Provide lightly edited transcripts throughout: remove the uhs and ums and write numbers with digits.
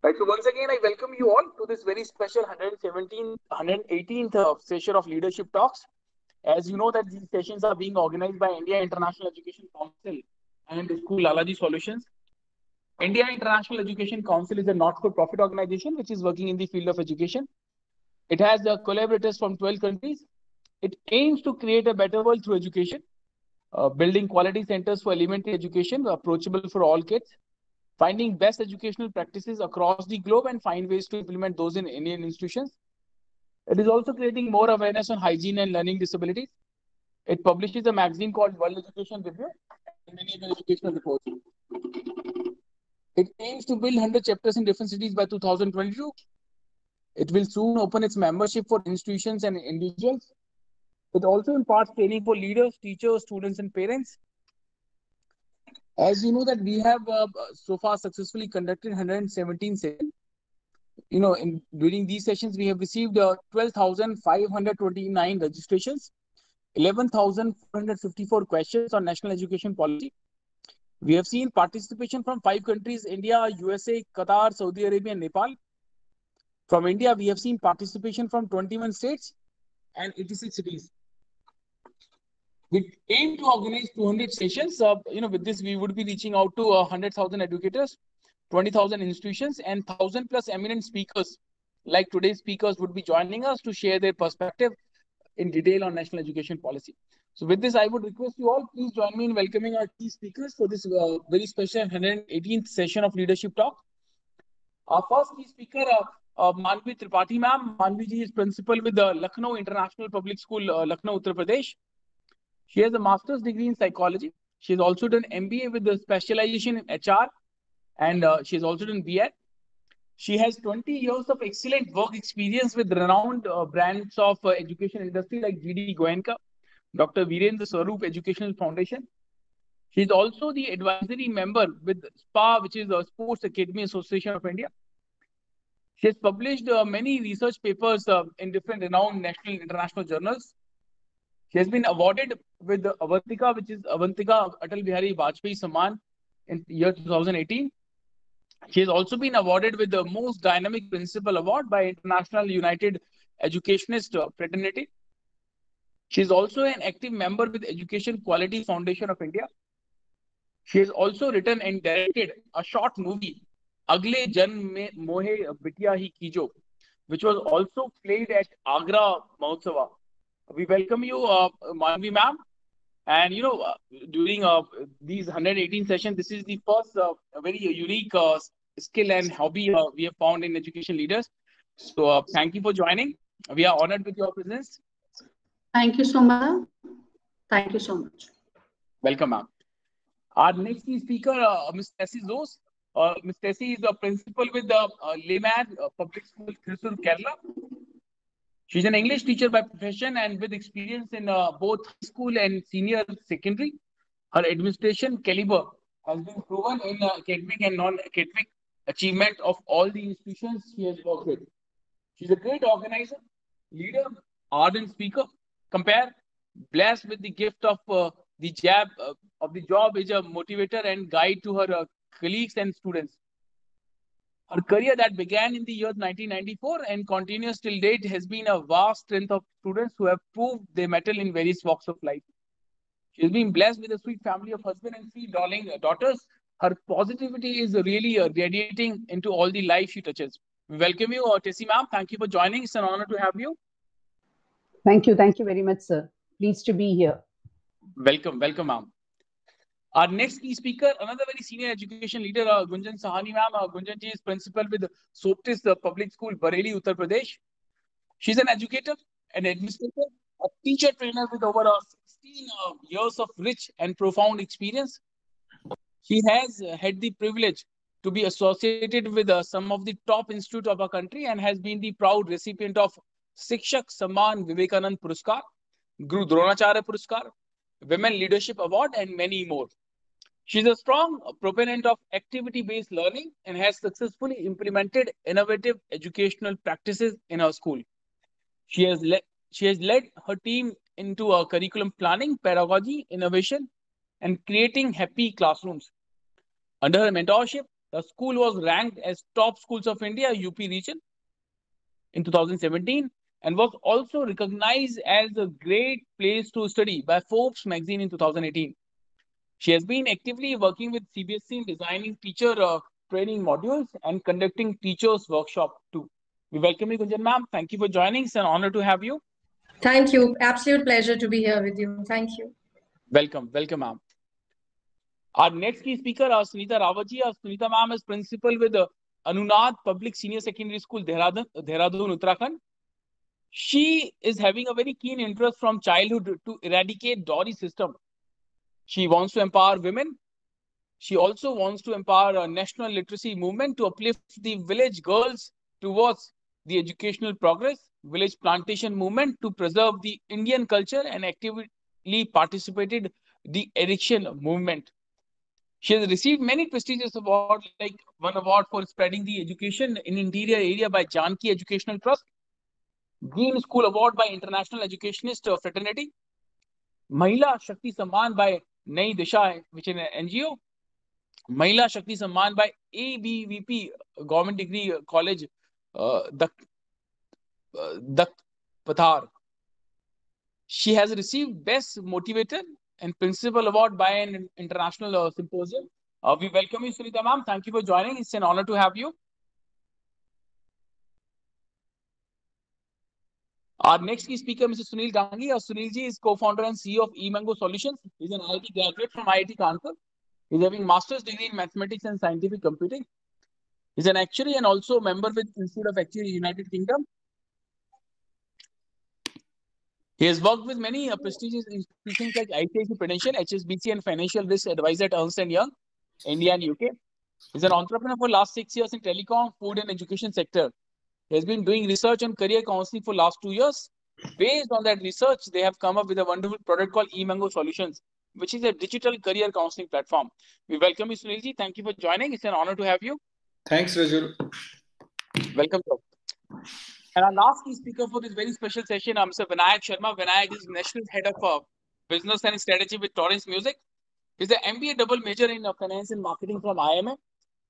Right, so once again, I welcome you all to this very special 118th session of Leadership Talks. As you know that these sessions are being organized by India International Education Council and School Lalaji Solutions. India International Education Council is a not-for-profit organization which is working in the field of education. It has collaborators from 12 countries. It aims to create a better world through education, building quality centers for elementary education approachable for all kids, finding best educational practices across the globe and find ways to implement those in Indian institutions. It is also creating more awareness on hygiene and learning disabilities. It publishes a magazine called World Education Review and many other educational reports. It aims to build 100 chapters in different cities by 2022. It will soon open its membership for institutions and individuals. It also imparts training for leaders, teachers, students, and parents. As you know that we have so far successfully conducted 117 sessions. During these sessions, we have received 12,529 registrations, 11,454 questions on national education policy. We have seen participation from 5 countries, India, USA, Qatar, Saudi Arabia, and Nepal. From India, we have seen participation from 21 states and 86 cities. We aim to organize 200 sessions. With this, we would be reaching out to 100,000 educators, 20,000 institutions, and 1,000 plus eminent speakers like today's speakers would be joining us to share their perspective in detail on national education policy. So with this, I would request you all, please join me in welcoming our key speakers for this very special 118th session of Leadership Talk. Our first key speaker, Manvi Tripathi ma'am. Manvi ji is principal with the Lucknow International Public School, Lucknow, Uttar Pradesh. She has a master's degree in psychology. She has also done MBA with the specialization in HR, and she has also done B.Ed. She has 20 years of excellent work experience with renowned brands of education industry like GD Goenka, Dr. Virendra Swaroop Educational Foundation. She is also the advisory member with SPA, which is the Sports Academy Association of India. She has published many research papers in different renowned national and international journals. She has been awarded with the Avantika, which is Avantika Atal Bihari Vajpayee Samman in year 2018. She has also been awarded with the Most Dynamic Principal Award by International United Educationist Fraternity. She is also an active member with Education Quality Foundation of India. She has also written and directed a short movie, Agle Jan Mein Mohe Bitya Hi Kijo, which was also played at Agra Mahotsava. We welcome you, Manvi ma'am. And during these 118 sessions, this is the first very unique skill and hobby we have found in education leaders. So thank you for joining. We are honored with your presence. Thank you so much. Thank you so much. Welcome, ma'am. Our next speaker, Ms. Tessie Zos. Ms. Tessie is a principal with the Lehman Public School, Thrissur, Kerala. She's an English teacher by profession and with experience in both high school and senior secondary. Her administration caliber has been proven in academic and non-academic achievement of all the institutions she has worked with. She's a great organizer, leader, ardent speaker. Compare, blessed with the gift of the job is a motivator and guide to her colleagues and students. Her career that began in the year 1994 and continues till date has been a vast strength of students who have proved their mettle in various walks of life. She has been blessed with a sweet family of husband and 3 darling daughters. Her positivity is really radiating into all the life she touches. We welcome you, Tessie ma'am. Thank you for joining. It's an honor to have you. Thank you. Thank you very much, sir. Pleased to be here. Welcome, ma'am. Our next key speaker, another very senior education leader, Gunjan Sahani ma'am. Gunjan ji is principal with Soptis Public School, Bareilly, Uttar Pradesh. She's an educator, an administrator, a teacher trainer with over 16 years of rich and profound experience. She has had the privilege to be associated with some of the top institutes of our country and has been the proud recipient of Shikshak Samman Vivekanand Puraskar, Guru Dronacharya Puraskar, Women Leadership Award, and many more. She's a strong proponent of activity-based learning and has successfully implemented innovative educational practices in her school. She has led her team into curriculum planning, pedagogy, innovation, and creating happy classrooms. Under her mentorship, The school was ranked as top schools of India, UP region in 2017 and was also recognized as a great place to study by Forbes magazine in 2018. She has been actively working with CBSE in designing teacher training modules and conducting teachers workshop too. We welcome you, Gunjan ma'am. Thank you for joining. It's an honor to have you. Thank you. Absolute pleasure to be here with you. Thank you. Welcome, ma'am. Our next key speaker, Sunita Rawatji. Sunita ma'am is principal with Anunad Public Senior Secondary School, Dehradun, Uttarakhand. She is having a very keen interest from childhood to eradicate dowry system. She wants to empower women. She also wants to empower a national literacy movement to uplift the village girls towards the educational progress, village plantation movement to preserve the Indian culture, and actively participated the erection movement. She has received many prestigious awards, like one award for spreading the education in interior area by Janki Educational Trust, Green School Award by International Educationist Fraternity, Mahila Shakti Samman by Nai Disha, which is an NGO, Mahila Shakti Samman by ABVP Government Degree College, Dak Pathar. She has received Best Motivator and Principal Award by an international symposium. We welcome you, Sunita ma'am. Thank you for joining. It's an honor to have you. Our next key speaker, Mr. Sunil Gangi. Sunil ji is co-founder and CEO of eMango Solutions. He's an IIT graduate from IIT Kanpur. He's having master's degree in mathematics and scientific computing. He's an actuary and also a member with Institute of Actuary, United Kingdom. He has worked with many prestigious institutions like ICICI Prudential, HSBC, and Financial Risk Advisor at Ernst & Young, India and UK. He's an entrepreneur for the last 6 years in telecom, food, and education sector. He has been doing research on career counseling for the last 2 years. Based on that research, they have come up with a wonderful product called eMango Solutions, which is a digital career counseling platform. We welcome you, Sunil ji. Thank you for joining. It's an honor to have you. Thanks, Rajul. Welcome, sir. And our last key speaker for this very special session, Mr. Vinayak Sharma. Vinayak is National Head of Business and Strategy with Torrens Music. He's an MBA double major in Finance and Marketing from IMM.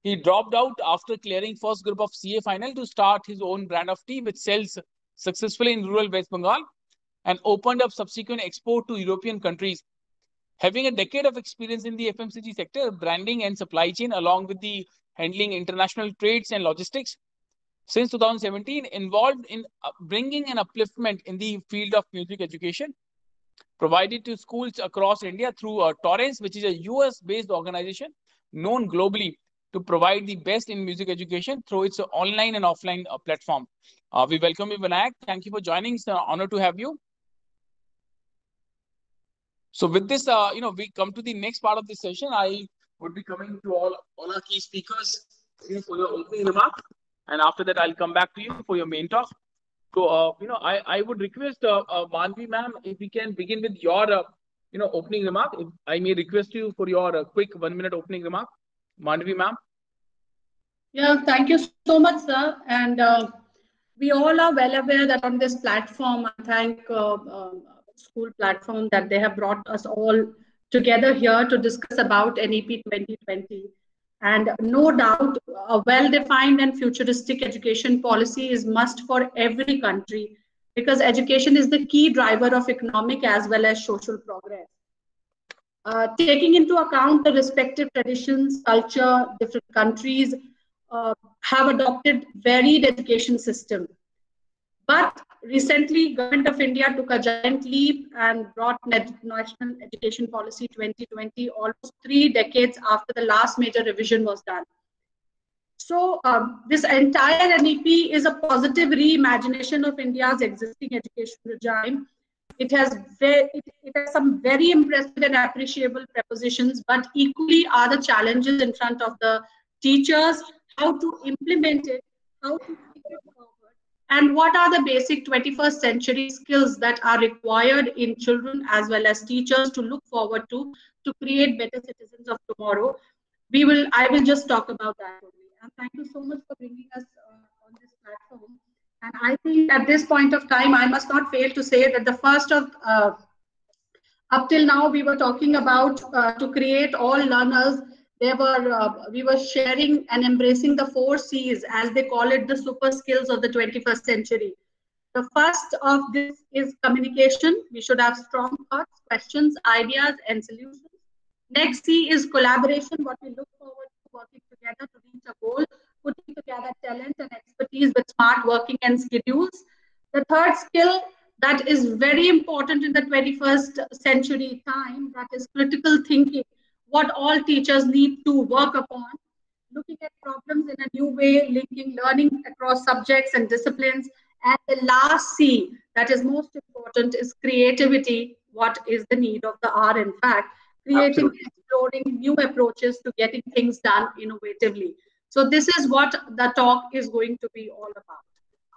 He dropped out after clearing first group of CA final to start his own brand of tea, which sells successfully in rural West Bengal and opened up subsequent export to European countries. Having a decade of experience in the FMCG sector, branding and supply chain, along with the handling international trades and logistics, since 2017, involved in bringing an upliftment in the field of music education, provided to schools across India through Torrens, which is a US-based organization known globally to provide the best in music education through its online and offline platform. We welcome you, Vinayak. Thank you for joining. It's an honor to have you. So with this, we come to the next part of the session. I would be coming to all our key speakers for your opening remarks. And after that, I'll come back to you for your main talk. So, I would request Manvi ma'am, if we can begin with your, opening remark. If I may request you for your quick 1 minute opening remark. Manvi ma'am. Yeah, thank you so much, sir. And we all are well aware that on this platform, I thank school platform that they have brought us all together here to discuss about NEP 2020. And no doubt, a well-defined and futuristic education policy is must for every country because education is the key driver of economic as well as social progress. Taking into account the respective traditions, culture, different countries have adopted varied education system. But recently, Government of India took a giant leap and brought National Education Policy 2020 almost 3 decades after the last major revision was done. So this entire NEP is a positive reimagination of India's existing education regime. It has some very impressive and appreciable propositions, but equally are the challenges in front of the teachers, how to implement it, how to take it forward, and what are the basic 21st century skills that are required in children as well as teachers to look forward to create better citizens of tomorrow. I will just talk about that only. And thank you so much for bringing us on this platform. And I think at this point of time, I must not fail to say that the first of, up till now, we were talking about to create all learners we were sharing and embracing the 4 C's, as they call it, the super skills of the 21st century. The first of this is communication. We should have strong thoughts, questions, ideas, and solutions. Next C is collaboration, what we look forward to working together to reach a goal, putting together talent and expertise with smart working and schedules. The third skill that is very important in the 21st century time, that is critical thinking, what all teachers need to work upon, looking at problems in a new way, linking learning across subjects and disciplines. And the last C, that is most important, is creativity. What is the need of the hour, in fact, creating, exploring new approaches to getting things done innovatively. So this is what the talk is going to be all about.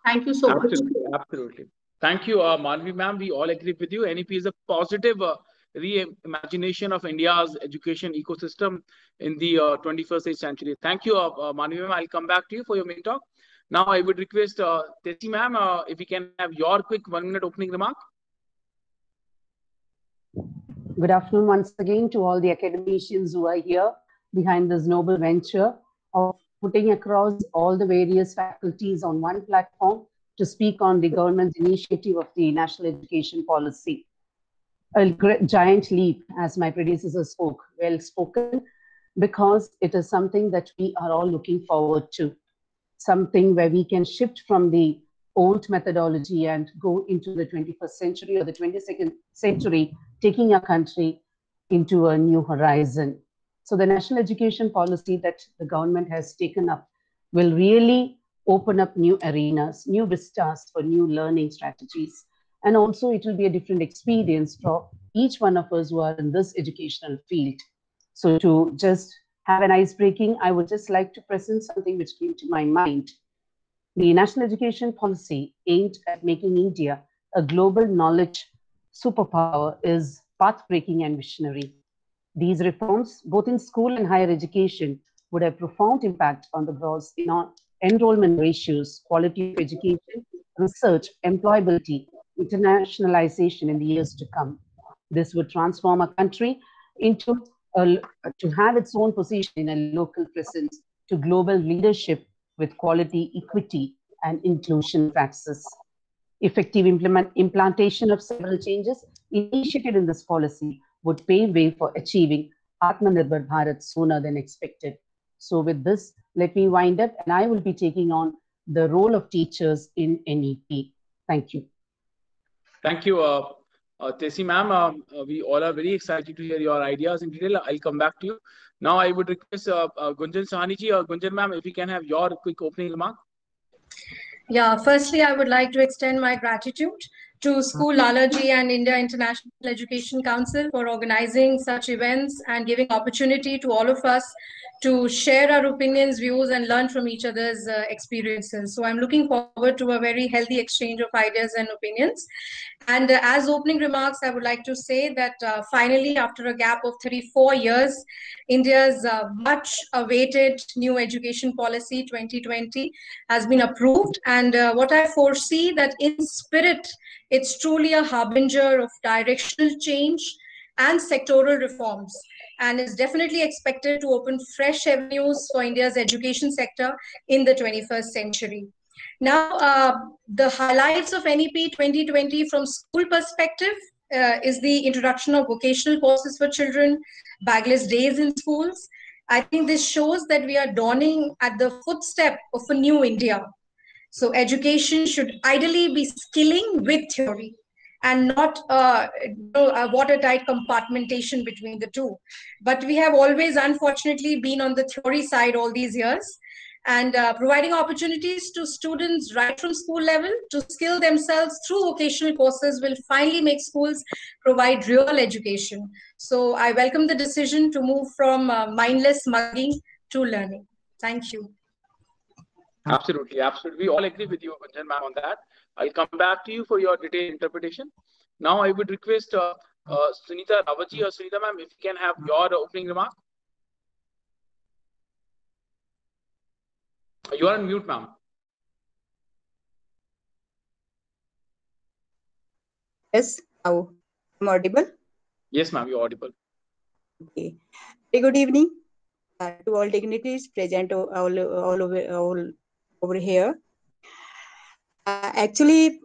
Thank you so much. Absolutely. Thank you, Malvi ma'am. We all agree with you. NEP is a positive reimagination of India's education ecosystem in the 21st century. Thank you, Malvi ma'am. I'll come back to you for your main talk. Now, I would request Tessie ma'am, if we can have your quick 1-minute opening remark. Good afternoon once again to all the academicians who are here behind this noble venture of putting across all the various faculties on one platform to speak on the government's initiative of the National Education Policy. A giant leap, as my predecessor spoke, well spoken, because it is something that we are all looking forward to, something where we can shift from the old methodology and go into the 21st century or the 22nd century, taking our country into a new horizon. So the national education policy that the government has taken up will really open up new arenas, new vistas for new learning strategies. And also it will be a different experience for each one of us who are in this educational field. So to just have an ice breaking, I would just like to present something which came to my mind. The national education policy aimed at making India a global knowledge superpower is path-breaking and visionary. These reforms, both in school and higher education, would have profound impact on the gross enrollment ratios, quality of education, research, employability, internationalization in the years to come. This would transform a country into to have its own position in a local presence, to global leadership with quality, equity, and inclusion of access. Effective implantation of several changes initiated in this policy would pave way for achieving Atmanirbhar Bharat sooner than expected. So with this, let me wind up, and I will be taking on the role of teachers in NEP. Thank you. Thank you, Tessie ma'am. We all are very excited to hear your ideas in detail. I'll come back to you. Now I would request Gunjan Sahani ji, Gunjan ma'am, if we can have your quick opening remark. Yeah, firstly, I would like to extend my gratitude to School Lala ji and India International Education Council for organizing such events and giving opportunity to all of us to share our opinions, views, and learn from each other's experiences. So I'm looking forward to a very healthy exchange of ideas and opinions. And as opening remarks, I would like to say that finally, after a gap of 34 years, India's much awaited new education policy 2020 has been approved. And what I foresee that in spirit, it's truly a harbinger of directional change and sectoral reforms, and is definitely expected to open fresh avenues for India's education sector in the 21st century. Now, the highlights of NEP 2020 from school perspective is the introduction of vocational courses for children, bagless days in schools. I think this shows that we are dawning at the footstep of a new India. So education should ideally be skilling with theory and not a watertight compartmentation between the two. But we have always, unfortunately, been on the theory side all these years, and providing opportunities to students right from school level to skill themselves through vocational courses will finally make schools provide real education. So I welcome the decision to move from mindless mugging to learning. Thank you. Absolutely, absolutely. We all agree with you, Gunjan ma'am, on that. I'll come back to you for your detailed interpretation. Now I would request Sunita Ravaji or Sunita ma'am, if you can have your opening remark. You are on mute, ma'am. Yes, now I'm audible. Yes, ma'am, you're audible. Okay. Very good evening to all dignitaries present all over here. Actually,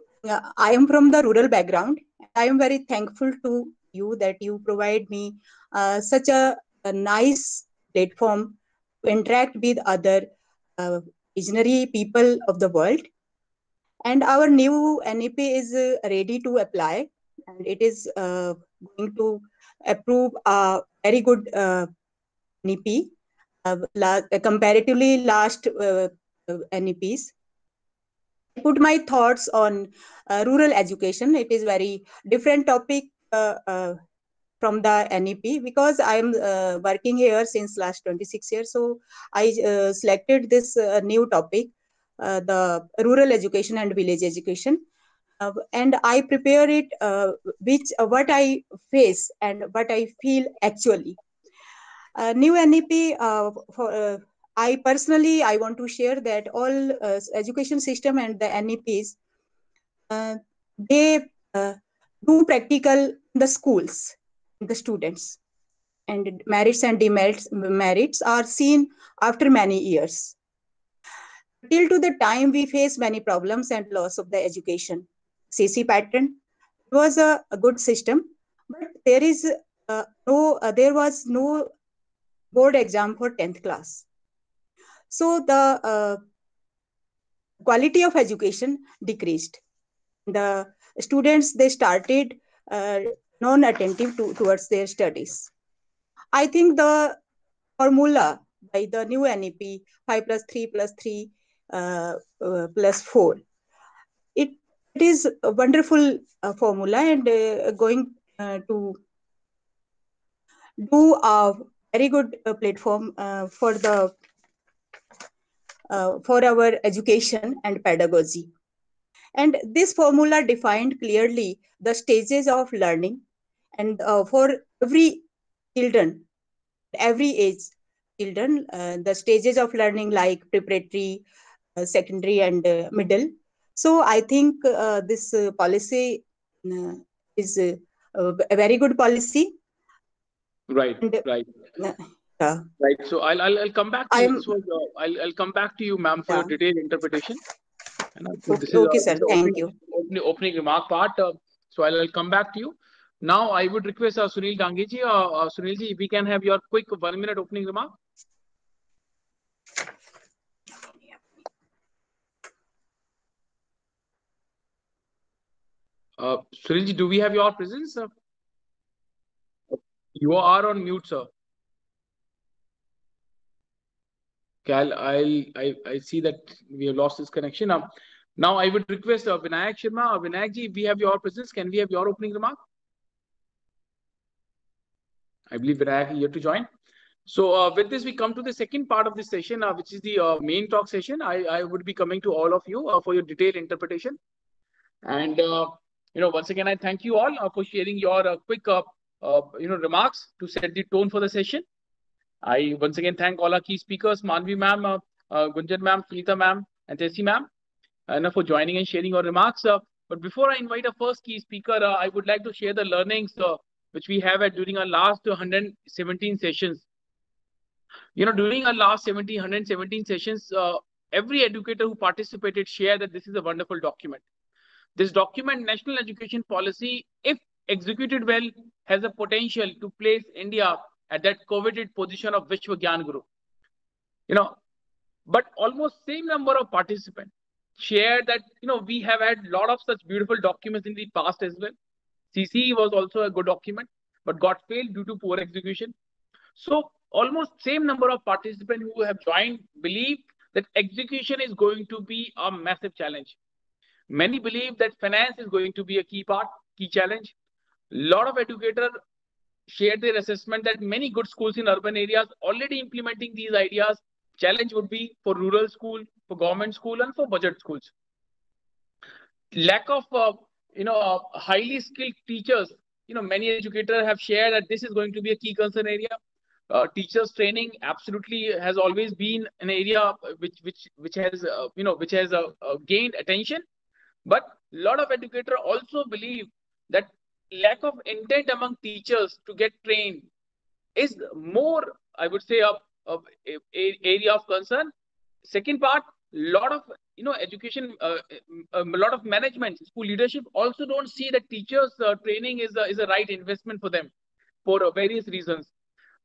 I am from the rural background. I am very thankful to you that you provide me such a nice platform to interact with other visionary people of the world. And our new NEP is ready to apply, and it is going to approve a very good NEP, comparatively last NEPs. I put my thoughts on rural education. It is very different topic from the NEP because I am working here since last 26 years. So I selected this new topic, the rural education and village education. And I prepare it, what I face and what I feel actually. New NEP, I personally, I want to share that all education system and the NEPs, they do practical in the schools, the students, and merits and demerits are seen after many years. Till to the time we face many problems and loss of the education. CC pattern was a good system, but there was no board exam for 10th class. So the quality of education decreased. The students, they started non-attentive towards their studies. I think the formula by the new NEP 5 plus 3 plus 3 plus 4, it is a wonderful formula, and going to do a very good platform for our education and pedagogy. And this formula defined clearly the stages of learning, and for every children, every age children, the stages of learning like preparatory, secondary, and middle. So I think this policy is a very good policy. Right, and, right. Yeah. Right. So I'll come back to you. So, I'll come back to you, ma'am, for your detailed interpretation. And so this is okay, sir. Thank you. Opening remark part. So I'll come back to you. Now I would request Sunil Gangeji. Sunilji, if we can have your quick 1-minute opening remark. Sunilji, do we have your presence? You are on mute, sir. Okay, I see that we have lost this connection. Now I would request Vinayak Sharma. Vinayakji, if we have your presence, can we have your opening remark? I believe Vinayak is here to join. So with this, we come to the second part of this session, which is the main talk session. I would be coming to all of you for your detailed interpretation. And once again, I thank you all for sharing your quick remarks to set the tone for the session. I once again thank all our key speakers, Manvi ma'am, Gunjan ma'am, Sunita ma'am, and Tessie ma'am, for joining and sharing your remarks. But before I invite our first key speaker, I would like to share the learnings which we have during our last 117 sessions. During our last 117 sessions, every educator who participated shared that this is a wonderful document. This document, National Education Policy, if executed well, has the potential to place India at that coveted position of Vishwa Gyan Guru. But almost same number of participants shared that, we have had a lot of such beautiful documents in the past as well. CC was also a good document, but got failed due to poor execution. So almost same number of participants who have joined believe that execution is going to be a massive challenge. Many believe that finance is going to be a key challenge. A lot of educators shared their assessment that many good schools in urban areas already implementing these ideas. Challenge would be for rural school, for government school, and for budget schools. Lack of highly skilled teachers. Many educators have shared that this is going to be a key concern area. Teachers training absolutely has always been an area which has gained attention. But a lot of educators also believe that lack of intent among teachers to get trained is more, I would say, area of concern. Second part, lot of education, a lot of management, school leadership also don't see that teachers training is a right investment for them for various reasons.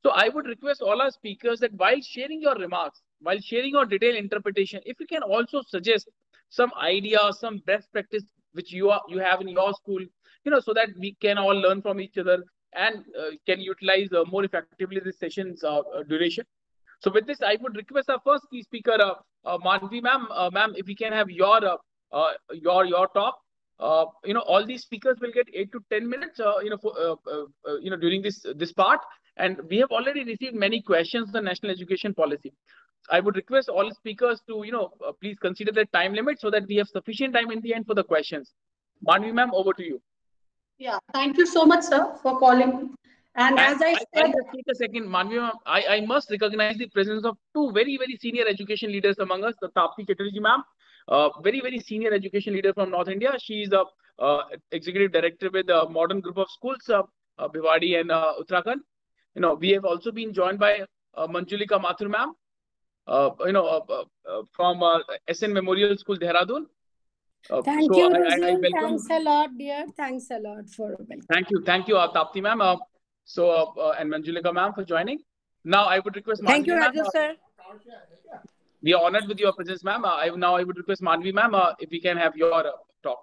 So I would request all our speakers that while sharing your remarks, while sharing your detailed interpretation, if you can also suggest some ideas, some best practice which you have in your school, so that we can all learn from each other and can utilize more effectively this session's duration. So with this, I would request our first key speaker, Manvi ma'am. Ma'am, if we can have your talk. All these speakers will get 8 to 10 minutes. During this part, and we have already received many questions on national education policy. I would request all speakers to please consider the time limit so that we have sufficient time in the end for the questions. Manvi ma'am, over to you. Yeah, thank you so much, sir, for calling. And as I said, just take a second, Manvi ma'am. I must recognize the presence of two very, very senior education leaders among us. The Tapti Chatterjee ma'am, very, very senior education leader from North India. She is a executive director with a modern group of schools, Bhiwadi and Uttarakhand. We have also been joined by Manjulika Mathur ma'am, from SN Memorial School, Dehradun. Thank you, Ruzin. Thanks a lot, dear. Thanks a lot for welcome. Thank you, Tapti ma'am. And Manjulika ma'am for joining. Now I would request. Thank you, Raju sir. We are honored with your presence, ma'am. I would request Manvi ma'am if we can have your talk.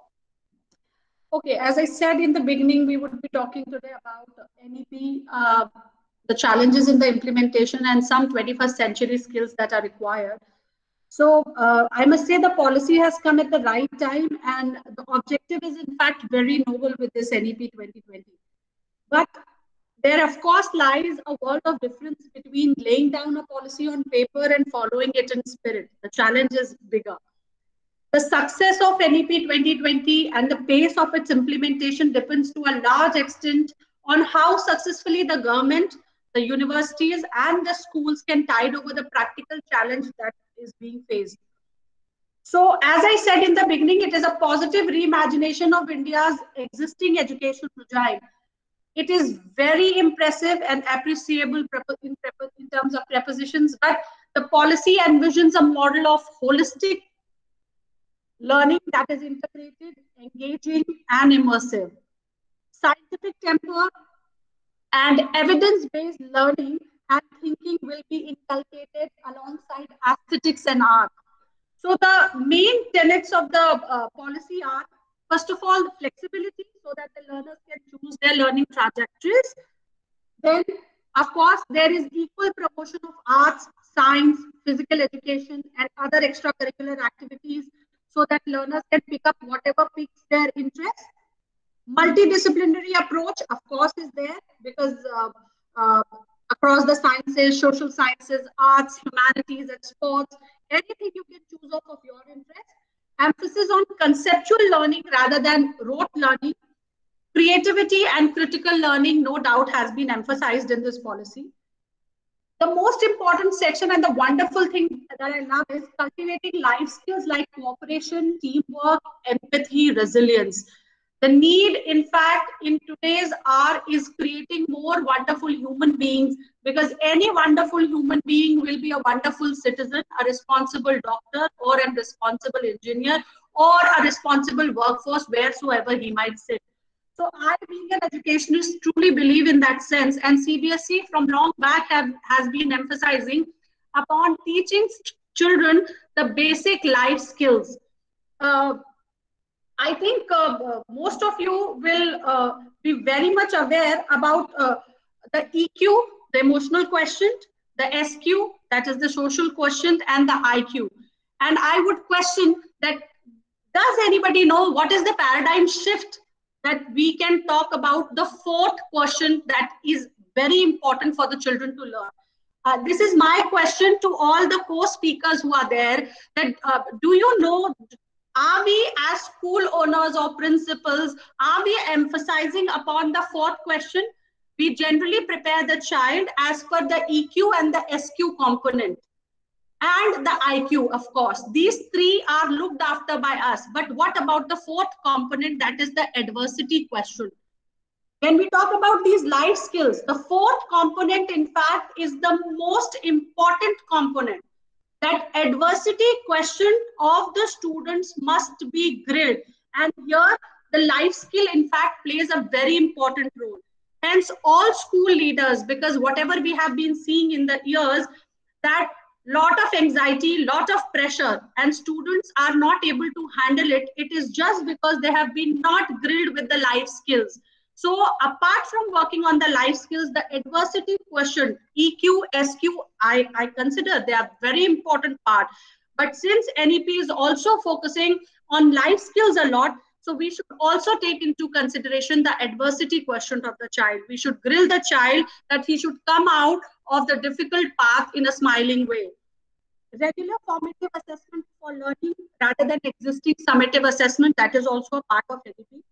Okay, as I said in the beginning, we would be talking today about NEP, the challenges in the implementation and some 21st century skills that are required. So I must say the policy has come at the right time, and the objective is in fact very noble with this NEP 2020. But there of course lies a world of difference between laying down a policy on paper and following it in spirit. The challenge is bigger. The success of NEP 2020 and the pace of its implementation depends to a large extent on how successfully the government, the universities and the schools can tide over the practical challenge that is being faced. So as I said in the beginning, it is a positive reimagination of India's existing educational regime. It is very impressive and appreciable in terms of prepositions, but the policy envisions a model of holistic learning that is integrated, engaging, and immersive. Scientific temper and evidence-based learning and thinking will be inculcated alongside aesthetics and art. So the main tenets of the policy are, first of all, flexibility so that the learners can choose their learning trajectories. Then, of course, there is equal promotion of arts, science, physical education, and other extracurricular activities so that learners can pick up whatever piques their interest. Multidisciplinary approach, of course, is there because across the sciences, social sciences, arts, humanities, and sports, anything you can choose of your interest. Emphasis on conceptual learning rather than rote learning. Creativity and critical learning, no doubt, has been emphasized in this policy. The most important section and the wonderful thing that I love is cultivating life skills like cooperation, teamwork, empathy, resilience. The need, in fact, in today's hour is creating more wonderful human beings, because any wonderful human being will be a wonderful citizen, a responsible doctor, or a responsible engineer, or a responsible workforce, wheresoever he might sit. So I, being an educationist, truly believe in that sense. And CBSE from long back has been emphasizing upon teaching children the basic life skills. I think most of you will be very much aware about the EQ, the emotional quotient, the SQ, that is the social quotient, and the IQ. And I would question that, does anybody know what is the paradigm shift that we can talk about the fourth quotient that is very important for the children to learn? This is my question to all the co-speakers who are there, that do you know, are we as school owners or principals, are we emphasizing upon the fourth question? We generally prepare the child as per the EQ and the SQ component and the IQ, of course. These three are looked after by us. But what about the fourth component, that is the adversity question? When we talk about these life skills, the fourth component, in fact, is the most important component. That adversity question of the students must be grilled. And here, the life skill, in fact, plays a very important role. Hence, all school leaders, because whatever we have been seeing in the years, that lot of anxiety, lot of pressure, and students are not able to handle it. It is just because they have been not grilled with the life skills. So apart from working on the life skills, the adversity question, EQ, SQ, I consider they are very important part. But since NEP is also focusing on life skills a lot, so we should also take into consideration the adversity question of the child. We should grill the child that he should come out of the difficult path in a smiling way. Regular formative assessment for learning rather than existing summative assessment, that is also a part of NEP.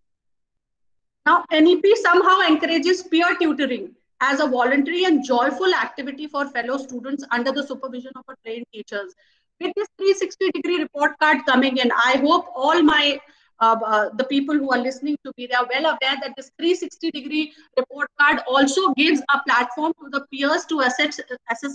Now, NEP somehow encourages peer tutoring as a voluntary and joyful activity for fellow students under the supervision of a trained teachers. With this 360-degree report card coming in, I hope all my the people who are listening to me, they are well aware that this 360-degree report card also gives a platform to the peers to assess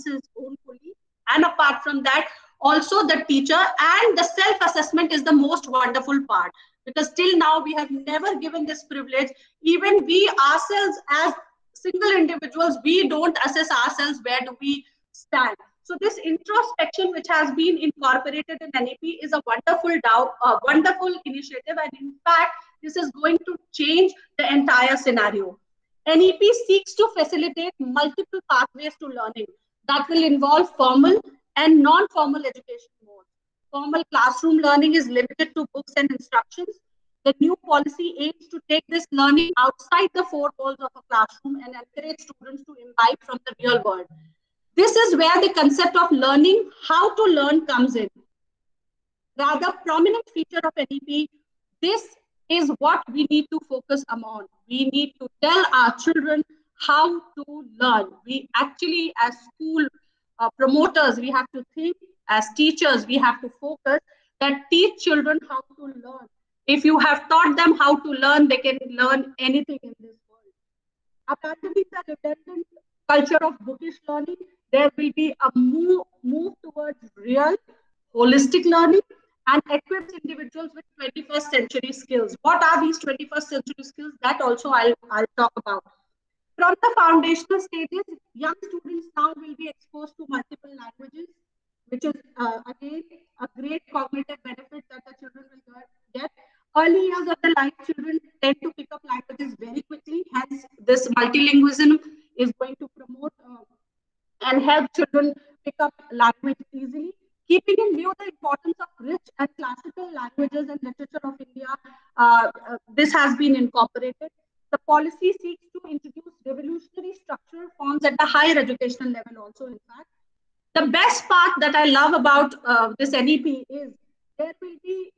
his own fully. And apart from that, also the teacher and the self-assessment is the most wonderful part. Because till now, we have never given this privilege. Even we ourselves as single individuals, we don't assess ourselves, where do we stand. So this introspection, which has been incorporated in NEP, is a wonderful initiative. And in fact, this is going to change the entire scenario. NEP seeks to facilitate multiple pathways to learning that will involve formal and non-formal education modes. Formal classroom learning is limited to books and instructions. The new policy aims to take this learning outside the four walls of a classroom and encourage students to imbibe from the real world. This is where the concept of learning how to learn comes in. Rather prominent feature of NEP, this is what we need to focus on. We need to tell our children how to learn. We actually, as school promoters, we have to think. As teachers, we have to focus that teach children how to learn. If you have taught them how to learn, they can learn anything in this world. Abandoning the redundant culture of bookish learning, there will be a move towards real, holistic learning and equips individuals with 21st century skills. What are these 21st century skills? That also I'll talk about. From the foundational stages, young students now will be exposed to multiple languages, which is again a great cognitive benefit that the children will get. Early years of the life, children tend to pick up languages very quickly. Hence, this multilingualism is going to promote and help children pick up language easily. Keeping in view the importance of rich and classical languages and literature of India, this has been incorporated. The policy seeks to introduce revolutionary structural forms at the higher educational level also, in fact. The best part that I love about this NEP is there will be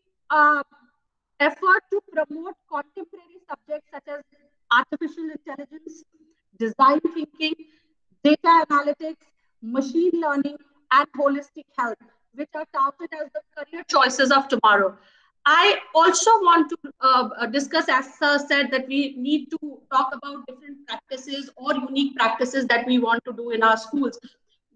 effort to promote contemporary subjects such as artificial intelligence, design thinking, data analytics, machine learning, and holistic health, which are touted as the career choices of tomorrow. I also want to discuss, as Sir said, that we need to talk about different practices or unique practices that we want to do in our schools.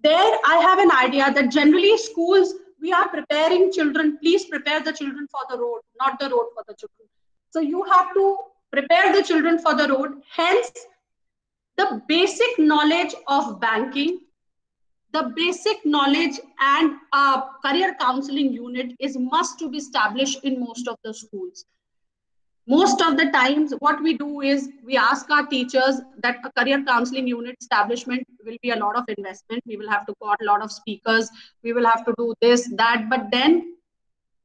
There, I have an idea that generally schools, we are preparing children. Please prepare the children for the road, not the road for the children. So you have to prepare the children for the road. Hence, the basic knowledge of banking, the basic knowledge and career counseling unit is must to be established in most of the schools. Most of the times, what we do is we ask our teachers that a career counseling unit establishment will be a lot of investment. We will have to call a lot of speakers. We will have to do this, that. But then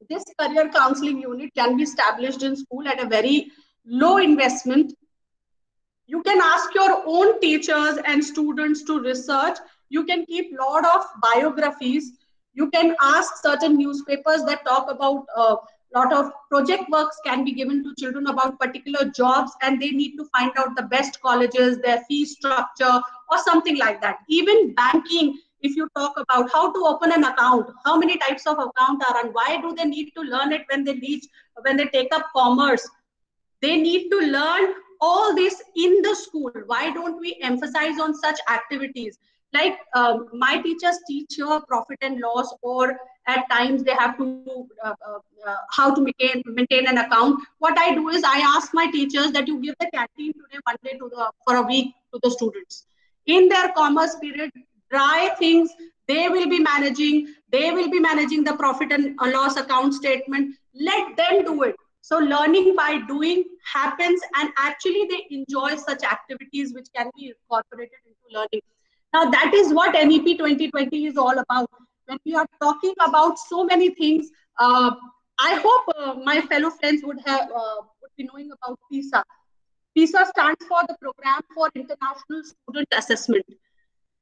this career counseling unit can be established in school at a very low investment. You can ask your own teachers and students to research. You can keep a lot of biographies. You can ask certain newspapers that talk about lot of project works can be given to children about particular jobs, and they need to find out the best colleges, their fee structure, or something like that. Even banking, if you talk about how to open an account, how many types of account are, and why do they need to learn it when they take up commerce? They need to learn all this in the school. Why don't we emphasize on such activities? Like my teachers teach here profit and loss, or at times they have to how to maintain an account. What I do is I ask my teachers that you give the canteen today, one day for a week to the students. In their commerce period, dry things they will be managing. They will be managing the profit and loss account statement. Let them do it. So learning by doing happens, and actually they enjoy such activities which can be incorporated into learning. Now that is what NEP 2020 is all about. When we are talking about so many things, I hope my fellow friends would be knowing about PISA. PISA stands for the Program for International Student Assessment.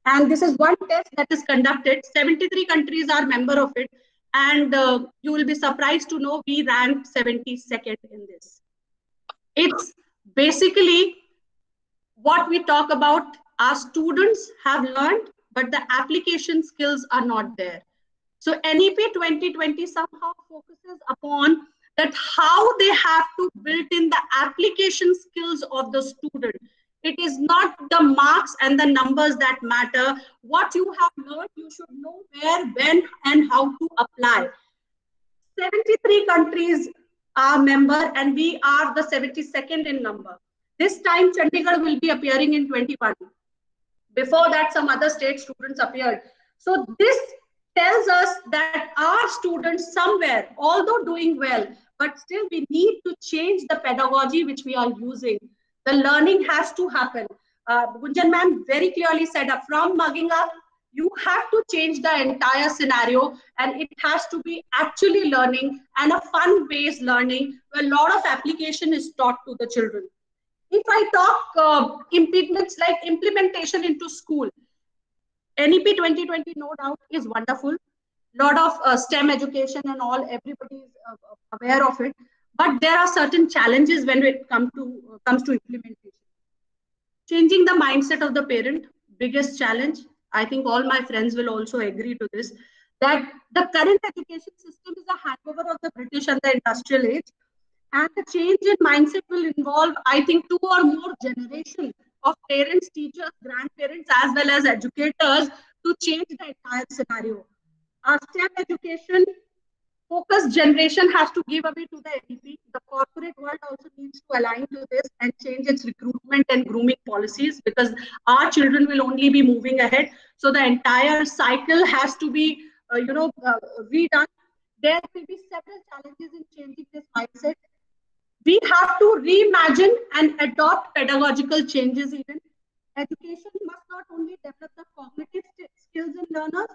And this is one test that is conducted. 73 countries are member of it. And you will be surprised to know we ranked 72nd in this. It's basically what we talk about. Our students have learned, but the application skills are not there. So NEP 2020 somehow focuses upon that how they have to build in the application skills of the student. It is not the marks and the numbers that matter. What you have learned, you should know where, when, and how to apply. 73 countries are member, and we are the 72nd in number. This time, Chandigarh will be appearing in 21. Before that, some other state students appeared. So this tells us that our students somewhere, although doing well, but still we need to change the pedagogy which we are using. The learning has to happen. Gunjan ma'am very clearly said from mugging up, you have to change the entire scenario, and it has to be actually learning and a fun-based learning where a lot of application is taught to the children. If I talk impediments like implementation into school, NEP 2020 no doubt is wonderful. Lot of STEM education and all, everybody is aware of it. But there are certain challenges when it comes to implementation. Changing the mindset of the parent, biggest challenge. I think all my friends will also agree to this, that the current education system is a hangover of the British and the industrial age. And the change in mindset will involve, I think, 2 or more generations of parents, teachers, grandparents, as well as educators to change the entire scenario. Our STEM education focused generation has to give away to the NEP. The corporate world also needs to align to this and change its recruitment and grooming policies, because our children will only be moving ahead. So the entire cycle has to be, redone. There will be several challenges in changing this mindset. We have to reimagine and adopt pedagogical changes even. Education must not only develop the cognitive skills in learners,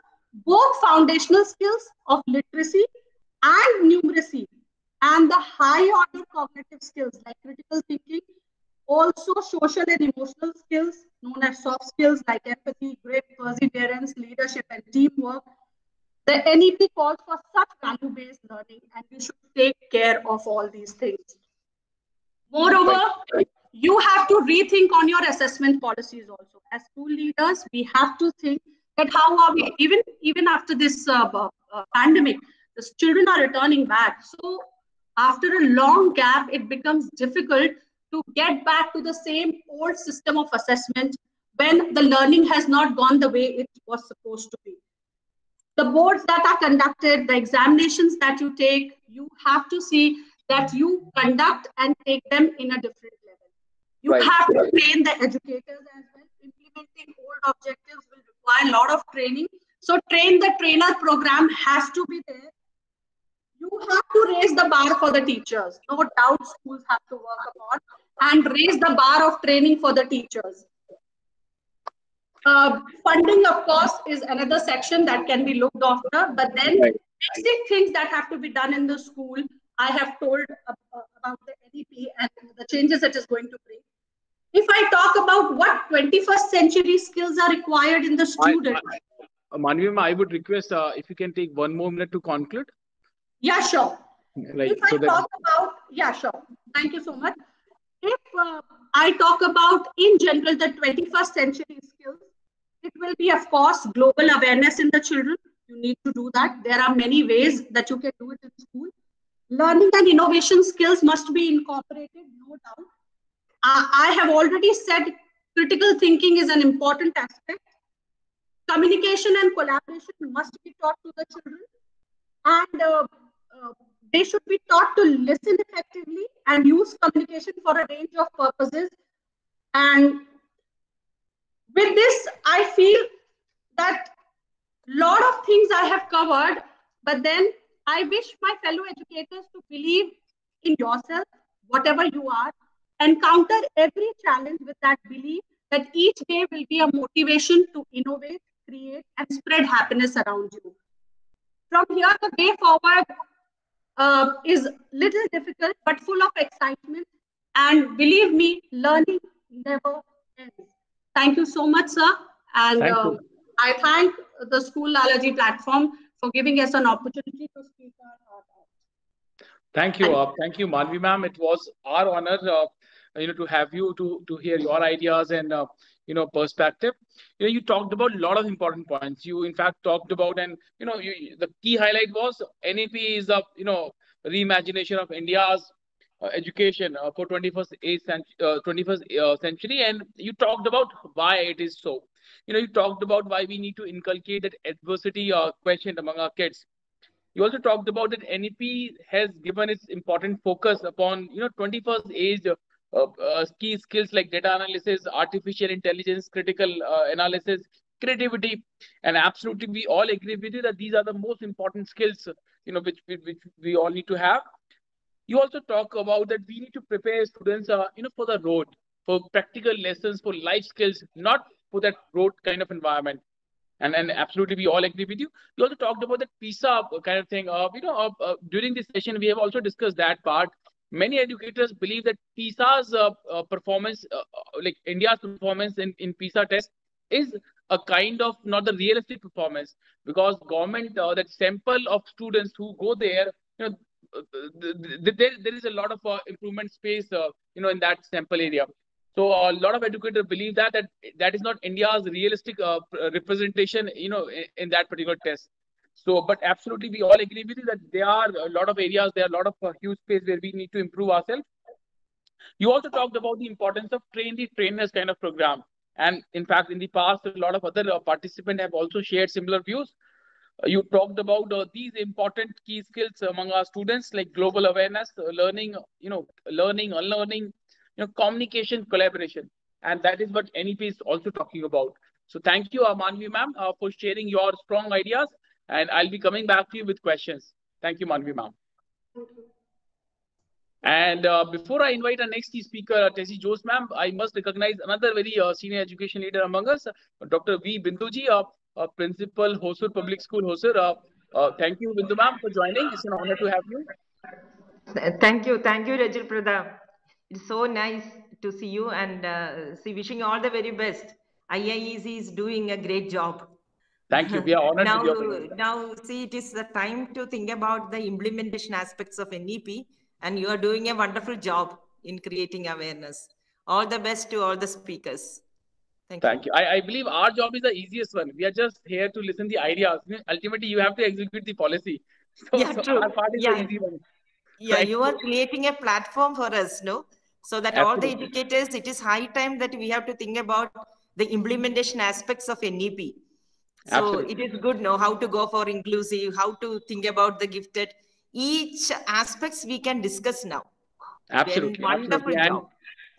both foundational skills of literacy and numeracy, and the high order cognitive skills like critical thinking, also social and emotional skills known as soft skills like empathy, grit, perseverance, leadership, and teamwork. The NEP calls for such value-based learning, and we should take care of all these things. Moreover, you have to rethink on your assessment policies also. As school leaders, we have to think that how are we, even after this pandemic, the children are returning back. So after a long gap, it becomes difficult to get back to the same old system of assessment when the learning has not gone the way it was supposed to be. The boards that are conducted, the examinations that you take, you have to see that you conduct and take them in a different level. You have to train the educators as well. Implementing old objectives will require a lot of training. So train the trainer program has to be there. You have to raise the bar for the teachers. No doubt schools have to work upon and raise the bar of training for the teachers. Funding, of course, is another section that can be looked after, but then basic things that have to be done in the school, I have told about the NEP and the changes it is going to bring. If I talk about what 21st century skills are required in the student. Manvi, I would request if you can take 1 more minute to conclude. Yeah, sure. If I talk about, yeah, sure. Thank you so much. If I talk about in general the 21st century skills, it will be, of course, global awareness in the children. You need to do that. There are many ways that you can do it in school. Learning and innovation skills must be incorporated, no doubt. I have already said critical thinking is an important aspect. Communication and collaboration must be taught to the children, and they should be taught to listen effectively and use communication for a range of purposes. And with this, I feel that a lot of things I have covered, but then I wish my fellow educators to believe in yourself, whatever you are, and counter every challenge with that belief that each day will be a motivation to innovate, create, and spread happiness around you. From here, the way forward is little difficult, but full of excitement. And believe me, learning never ends. Thank you so much, sir. And I thank the School Lalaji platform for giving us an opportunity to speak our heart out. Thank you, Manvi ma'am. It was our honor, to have you to hear your ideas and perspective. You talked about a lot of important points. You in fact talked about, and the key highlight was NEP is a reimagination of India's education for 21st century, and you talked about why it is so. You talked about why we need to inculcate that adversity quotient among our kids. You also talked about that NEP has given its important focus upon 21st age key skills like data analysis, artificial intelligence, critical analysis, creativity, and absolutely we all agree with you that these are the most important skills which we all need to have. You also talk about that we need to prepare students for the road, for practical lessons, for life skills, not for that road kind of environment. And absolutely, we all agree with you. You also talked about that PISA kind of thing. During this session, we have also discussed that part. Many educators believe that PISA's performance, like India's performance in PISA test, is a kind of not the realistic performance, because government, that sample of students who go there, there is a lot of improvement space, in that sample area. So a lot of educators believe that is not India's realistic representation, in that particular test. So, but absolutely, we all agree with you that there are a lot of areas, there are a lot of huge space where we need to improve ourselves. You also talked about the importance of train the trainers kind of program. And in fact, in the past, a lot of other participants have also shared similar views. You talked about these important key skills among our students, like global awareness, learning, learning, unlearning, communication, collaboration. And that is what NEP is also talking about. So thank you, Manvi ma'am, for sharing your strong ideas. And I'll be coming back to you with questions. Thank you, Manvi ma'am. And before I invite our next speaker, Tessie Jose ma'am, I must recognize another very senior education leader among us, Dr. V. Binduji, Principal, Hosur Public School, Hosur. Thank you, Bindu ma'am, for joining. It's an honor to have you. Thank you, Rajul Pradha. It's so nice to see you, and wishing you all the very best. IIEC is doing a great job. Thank you. We are honored. Now, see, it is the time to think about the implementation aspects of NEP, and you are doing a wonderful job in creating awareness. All the best to all the speakers. Thank you. I believe our job is the easiest one. We are just here to listen the ideas. Ultimately, you have to execute the policy. So true. Our part is the easy one. Yeah, right? You are creating a platform for us, no? So that all the educators, it is high time that we have to think about the implementation aspects of NEP. So it is good, no, how to go for inclusive, how to think about the gifted. Each aspects we can discuss now. Absolutely. Wonderful job.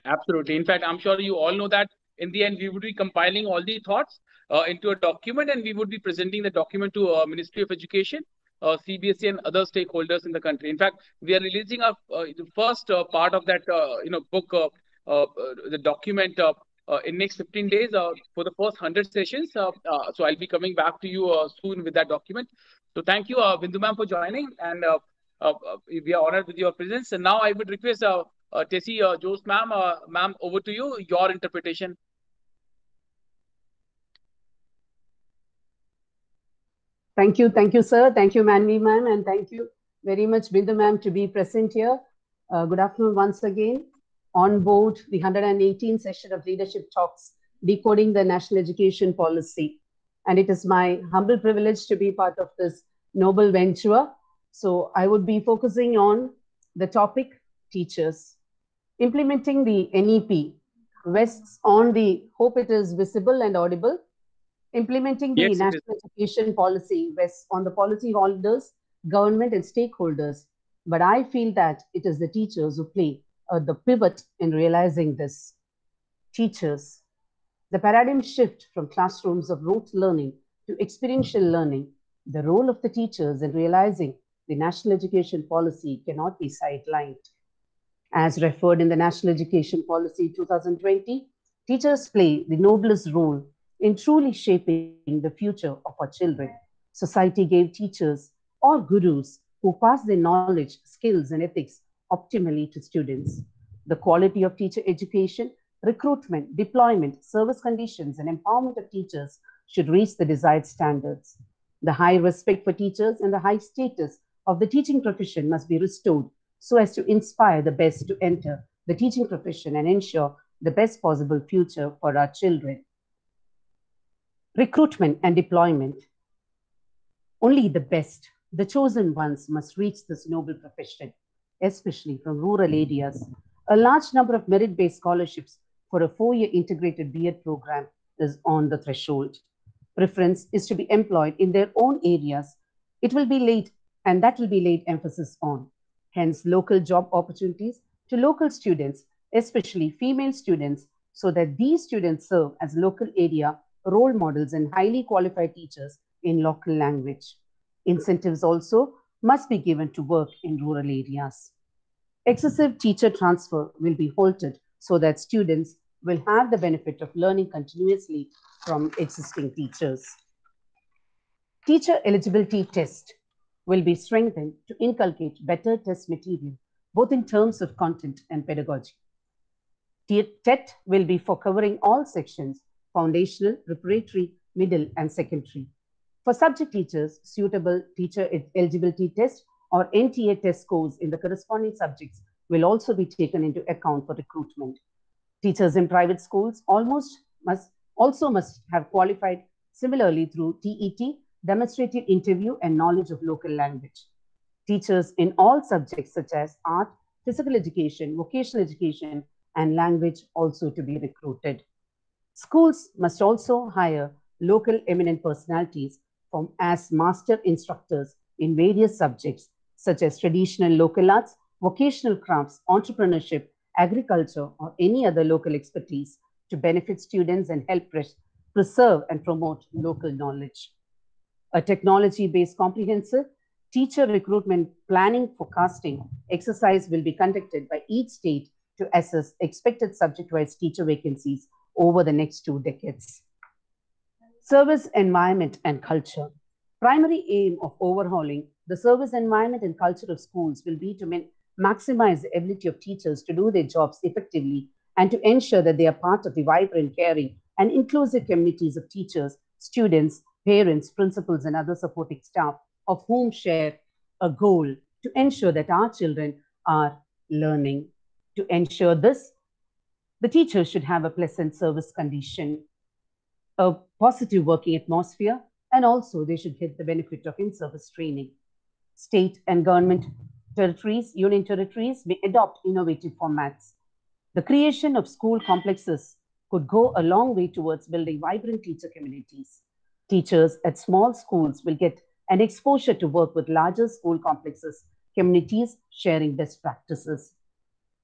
Absolutely. In fact, I'm sure you all know that in the end, we would be compiling all the thoughts into a document, and we would be presenting the document to Ministry of Education, CBSE, and other stakeholders in the country. In fact, we are releasing the first part of that book, the document, in next 15 days for the first 100 sessions. So I'll be coming back to you soon with that document. So thank you, Bindu ma'am, for joining, and we are honored with your presence. And now I would request Tessie Jose ma'am, ma'am, over to you, your interpretation. Thank you, sir. Thank you, Manvi ma'am, and thank you very much, Bindu ma'am, to be present here. Good afternoon once again. On board the 118th session of Leadership Talks, Decoding the National Education Policy. And it is my humble privilege to be part of this noble venture. So I would be focusing on the topic, teachers. Implementing the NEP rests on the hope it is visible and audible. Implementing the national education policy rests on the policy holders, government and stakeholders. But I feel that it is the teachers who play the pivot in realizing this. Teachers, the paradigm shift from classrooms of rote learning to experiential learning, the role of the teachers in realizing the national education policy cannot be sidelined. As referred in the National Education Policy 2020, teachers play the noblest role in truly shaping the future of our children. Society gave teachers or gurus who pass their knowledge, skills, and ethics optimally to students. The quality of teacher education, recruitment, deployment, service conditions, and empowerment of teachers should reach the desired standards. The high respect for teachers and the high status of the teaching profession must be restored so as to inspire the best to enter the teaching profession and ensure the best possible future for our children. Recruitment and deployment. Only the best, the chosen ones, must reach this noble profession, especially from rural areas. A large number of merit-based scholarships for a 4-year integrated B.Ed program is on the threshold. Preference is to be employed in their own areas. It will be laid, and that will be laid emphasis on. Hence, local job opportunities to local students, especially female students, so that these students serve as local area role models and highly qualified teachers in local language. Incentives also must be given to work in rural areas. Excessive teacher transfer will be halted so that students will have the benefit of learning continuously from existing teachers. Teacher eligibility test will be strengthened to inculcate better test material, both in terms of content and pedagogy. TET will be for covering all sections, foundational, preparatory, middle, and secondary. For subject teachers, suitable teacher eligibility test or NTA test scores in the corresponding subjects will also be taken into account for recruitment. Teachers in private schools also must have qualified similarly through TET, demonstrative interview, and knowledge of local language. Teachers in all subjects such as art, physical education, vocational education, and language also to be recruited. Schools must also hire local eminent personalities as master instructors in various subjects such as traditional local arts, vocational crafts, entrepreneurship, agriculture, or any other local expertise to benefit students and help preserve and promote local knowledge. A technology-based comprehensive teacher recruitment planning forecasting exercise will be conducted by each state to assess expected subject-wise teacher vacancies over the next 2 decades. Service environment and culture. Primary aim of overhauling the service environment and culture of schools will be to maximize the ability of teachers to do their jobs effectively and to ensure that they are part of the vibrant, caring, and inclusive communities of teachers, students, parents, principals, and other supporting staff of whom share a goal to ensure that our children are learning. To ensure this, the teachers should have a pleasant service condition, a positive working atmosphere, and also they should get the benefit of in-service training. State and government territories, union territories may adopt innovative formats. The creation of school complexes could go a long way towards building vibrant teacher communities. Teachers at small schools will get an exposure to work with larger school complexes, communities sharing best practices.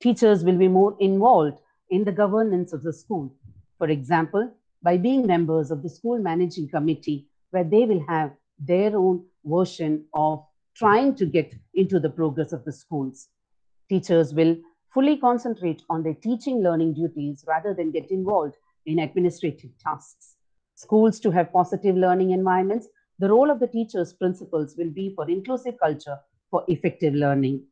Teachers will be more involved in the governance of the school. For example, by being members of the school managing committee, where they will have their own version of trying to get into the progress of the schools. Teachers will fully concentrate on their teaching learning duties rather than get involved in administrative tasks. Schools to have positive learning environments, the role of the teachers' principals will be for inclusive culture for effective learning.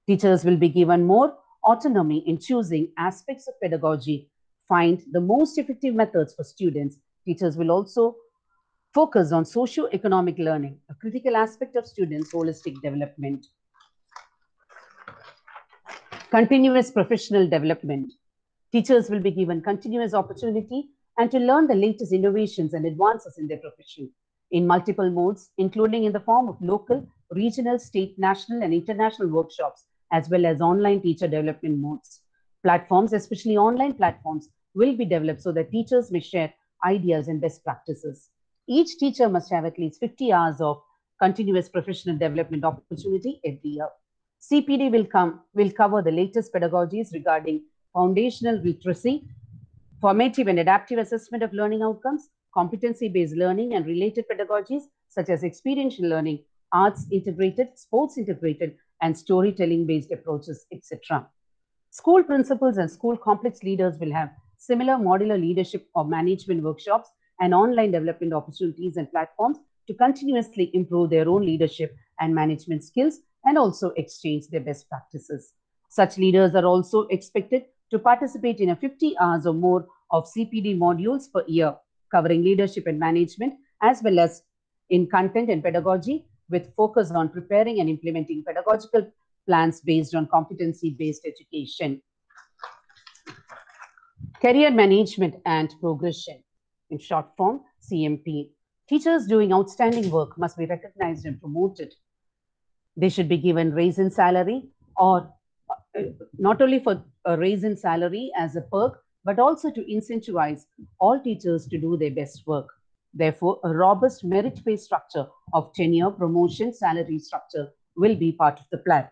Teachers will be given more autonomy in choosing aspects of pedagogy, find the most effective methods for students. Teachers will also focus on socio-economic learning, a critical aspect of students' holistic development. Continuous professional development. Teachers will be given continuous opportunity and to learn the latest innovations and advances in their profession in multiple modes, including in the form of local, regional, state, national, and international workshops, as well as online teacher development modes. Platforms, especially online platforms, will be developed so that teachers may share ideas and best practices. Each teacher must have at least 50 hours of continuous professional development opportunity every year. CPD will cover the latest pedagogies regarding foundational literacy, formative and adaptive assessment of learning outcomes, competency-based learning and related pedagogies such as experiential learning, arts integrated, sports integrated, and storytelling-based approaches, etc. School principals and school complex leaders will have similar modular leadership or management workshops and online development opportunities and platforms to continuously improve their own leadership and management skills and also exchange their best practices. Such leaders are also expected to participate in 50 hours or more of CPD modules per year, covering leadership and management, as well as in content and pedagogy, with focus on preparing and implementing pedagogical plans based on competency-based education. Career management and progression, in short form, CMP. Teachers doing outstanding work must be recognized and promoted. They should be given raise in salary, or not only for a raise in salary as a perk, but also to incentivize all teachers to do their best work. Therefore, a robust merit-based structure of tenure, promotion, salary structure will be part of the plan.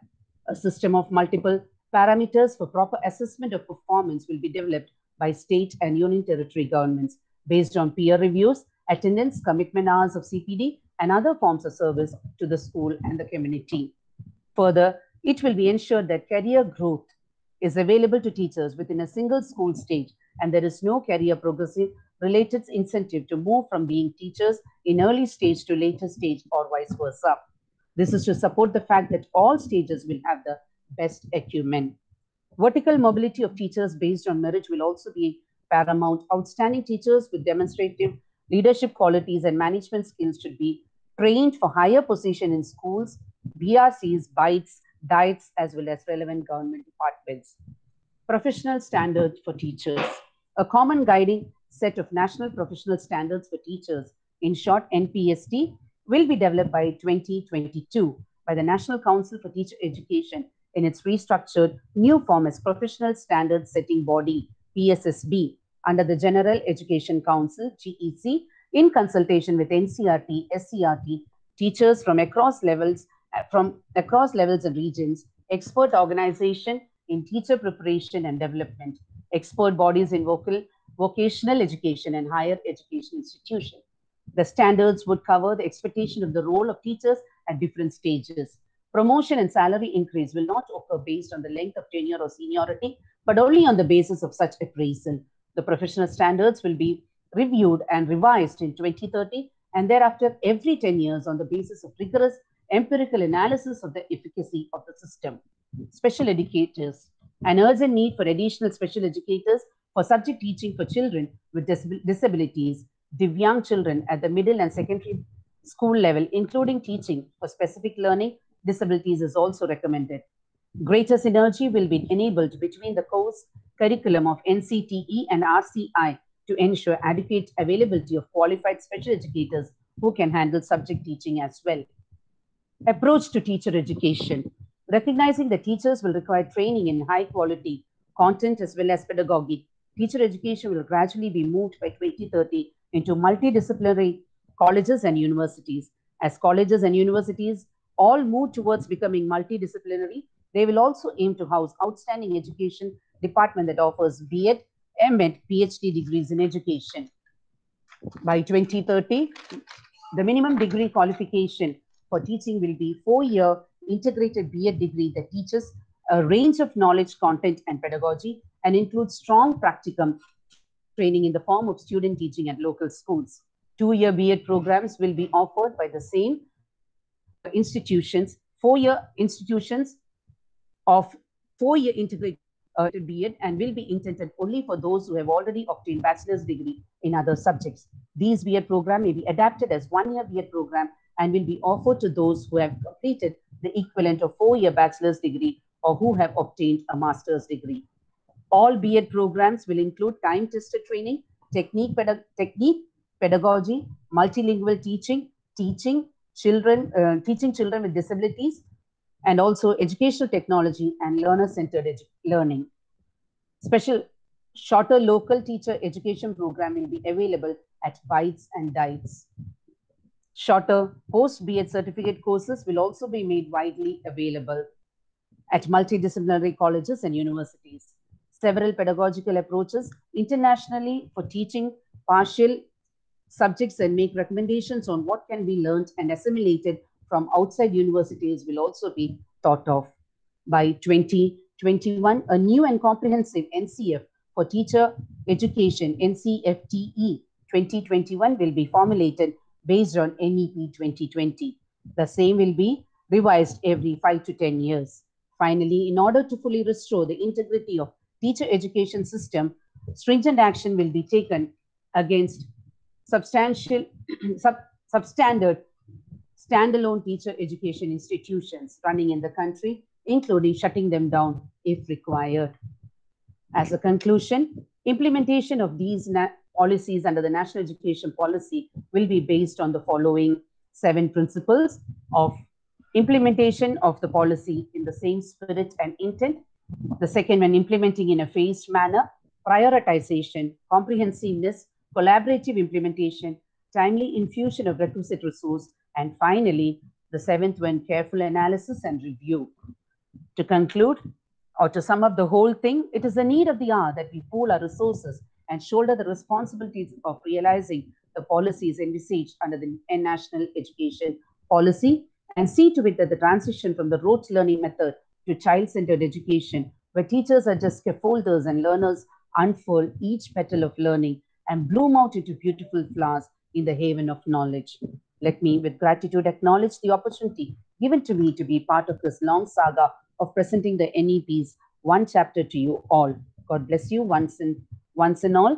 A system of multiple parameters for proper assessment of performance will be developed by state and union territory governments based on peer reviews, attendance, commitment hours of CPD, and other forms of service to the school and the community. Further, it will be ensured that career growth is available to teachers within a single school stage, and there is no career progressive related incentive to move from being teachers in early stage to later stage or vice versa. This is to support the fact that all stages will have the best acumen. Vertical mobility of teachers based on merit will also be paramount. Outstanding teachers with demonstrative leadership qualities and management skills should be trained for higher position in schools, BRCs, BITES, DIETS, as well as relevant government departments. Professional standards for teachers. A common guiding set of national professional standards for teachers, in short NPST, will be developed by 2022 by the National Council for Teacher Education in its restructured new form as Professional Standards Setting Body, PSSB, under the General Education Council, GEC, in consultation with NCERT, SCERT, teachers from across levels and regions, expert organization in teacher preparation and development, expert bodies in vocational education and higher education institutions. The standards would cover the expectation of the role of teachers at different stages. Promotion and salary increase will not occur based on the length of tenure or seniority, but only on the basis of such appraisal. The professional standards will be reviewed and revised in 2030 and thereafter every 10 years on the basis of rigorous empirical analysis of the efficacy of the system. Special educators. An urgent need for additional special educators for subject teaching for children with disabilities, Divyang children at the middle and secondary school level, including teaching for specific learning disabilities, is also recommended. Greater synergy will be enabled between the course curriculum of NCTE and RCI to ensure adequate availability of qualified special educators who can handle subject teaching as well. Approach to teacher education. Recognizing that teachers will require training in high quality content as well as pedagogy, teacher education will gradually be moved by 2030 into multidisciplinary colleges and universities. As colleges and universities all move towards becoming multidisciplinary, they will also aim to house outstanding education department that offers B.Ed, M.Ed, PhD degrees in education. By 2030, the minimum degree qualification for teaching will be 4-year integrated B.Ed degree that teaches a range of knowledge, content, and pedagogy and includes strong practicum training in the form of student teaching at local schools. 2-year B.Ed programs will be offered by the same institutions, 4-year institutions of 4-year integrated B.Ed, and will be intended only for those who have already obtained bachelor's degree in other subjects. These B.Ed program may be adapted as 1-year B.Ed program and will be offered to those who have completed the equivalent of 4-year bachelor's degree or who have obtained a master's degree. All B.Ed programs will include time-tested training, technique pedagogy, multilingual teaching children with disabilities, and also educational technology and learner-centered learning. shorter local teacher education program will be available at BITES and DITES. Shorter post-B.Ed certificate courses will also be made widely available at multidisciplinary colleges and universities. Several pedagogical approaches internationally for teaching partial subjects and make recommendations on what can be learned and assimilated from outside universities will also be thought of. By 2021, a new and comprehensive NCF for teacher education, NCFTE 2021, will be formulated based on NEP 2020. The same will be revised every 5 to 10 years. Finally, in order to fully restore the integrity of teacher education system, stringent action will be taken against substandard standalone teacher education institutions running in the country, including shutting them down if required. As a conclusion, implementation of these policies under the National Education Policy will be based on the following 7 principles of implementation of the policy in the same spirit and intent. The second one, implementing in a phased manner, prioritization, comprehensiveness, collaborative implementation, timely infusion of requisite resource, and finally, the 7th one, careful analysis and review. To conclude, or to sum up the whole thing, it is the need of the hour that we pool our resources and shoulder the responsibilities of realizing the policies envisaged under the National Education Policy and see to it that the transition from the rote learning method to child-centered education, where teachers are just scaffolders and learners unfold each petal of learning and bloom out into beautiful flowers in the haven of knowledge. Let me, with gratitude, acknowledge the opportunity given to me to be part of this long saga of presenting the NEP's one chapter to you all. God bless you once and all.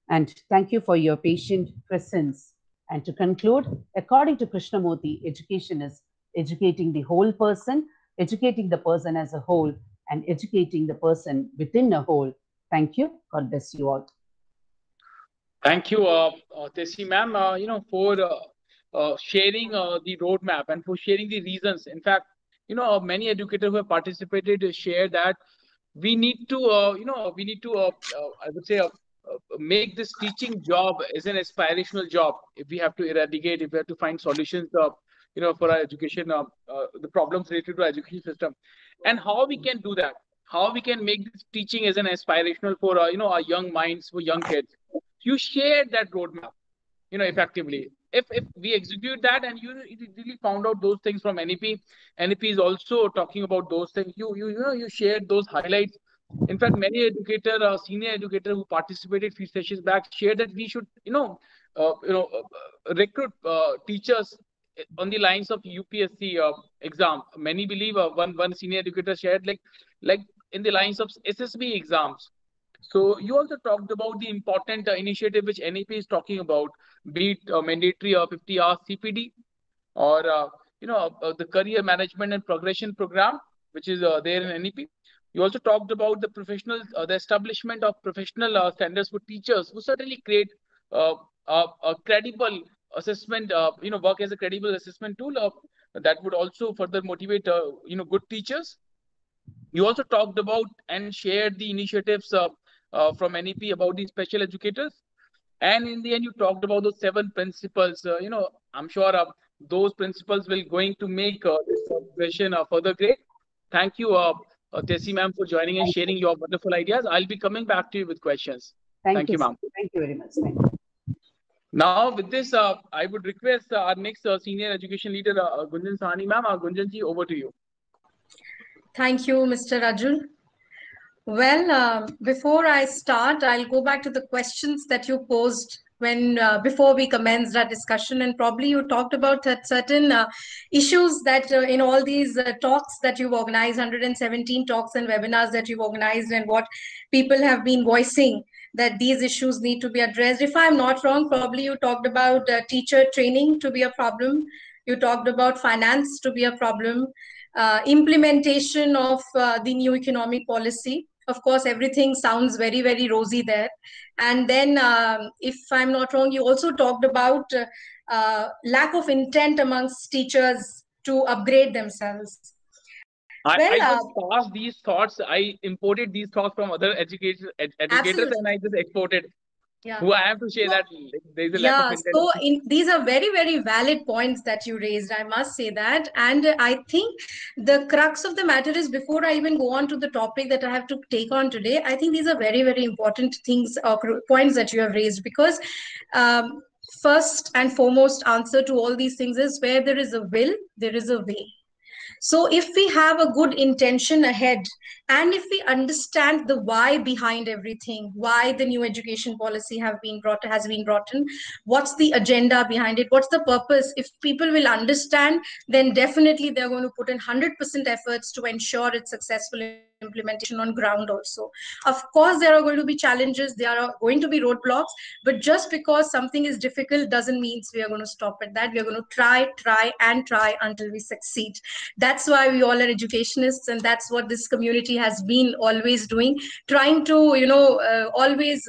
And thank you for your patient presence. And to conclude, according to Krishnamurti, education is educating the whole person, educating the person as a whole, and educating the person within a whole. Thank you. God bless you all. Thank you, Tesi ma'am, for sharing the roadmap and for sharing the reasons. In fact, many educators who have participated share that we need to, I would say, make this teaching job as an aspirational job. If we have to eradicate, if we have to find solutions, for our education, the problems related to our education system, and how we can do that, how we can make this teaching as an aspirational for, our young minds, for young kids. You shared that roadmap, effectively. If we execute that and you really found out those things from NEP, NEP is also talking about those things. You shared those highlights. In fact, many educator, senior educator who participated few sessions back shared that we should, recruit teachers on the lines of UPSC exam. Many believe one senior educator shared like in the lines of SSB exams. So you also talked about the important initiative which NEP is talking about, be it mandatory 50 hours CPD or the career management and progression program, which is there in NEP. You also talked about the professional, the establishment of professional standards for teachers, who certainly create a credible assessment, work as a credible assessment tool that would also further motivate, good teachers. You also talked about and shared the initiatives from NEP about the special educators. And in the end, you talked about those 7 principles. I'm sure those principles will going to make this session further great. Thank you, Tesi ma'am, for joining and sharing your wonderful ideas. I'll be coming back to you with questions. Thank you, ma'am. Thank you very much. Thank you. Now, with this, I would request our next senior education leader, Gunjan Sahni ma'am. Gunjan ji, over to you. Thank you, Mr. Rajul. Well, before I start, I'll go back to the questions that you posed when before we commenced our discussion, and probably you talked about that certain issues that in all these talks that you've organized, 117 talks and webinars that you've organized, and what people have been voicing that these issues need to be addressed. If I'm not wrong, probably you talked about teacher training to be a problem. You talked about finance to be a problem. Implementation of the new economic policy. Of course, everything sounds very, very rosy there. And then, if I'm not wrong, you also talked about lack of intent amongst teachers to upgrade themselves. I just passed these thoughts. I imported these thoughts from other educators, and I just exported. Yeah. Who I have to say that there is a lack of intent. So these are very, very valid points that you raised, I must say that. And I think the crux of the matter is, before I even go on to the topic that I have to take on today, I think these are very, very important things or points that you have raised, because first and foremost answer to all these things is, where there is a will, there is a way. So if we have a good intention ahead, and if we understand the why behind everything, why the new education policy has been brought in, what's the agenda behind it, what's the purpose, if people will understand, then definitely they're going to put in 100% efforts to ensure its successful implementation on ground also. Of course, there are going to be challenges, there are going to be roadblocks, but just because something is difficult doesn't mean we are going to stop at that. We are going to try until we succeed. That's why we all are educationists, and that's what this community has been always doing, trying to, always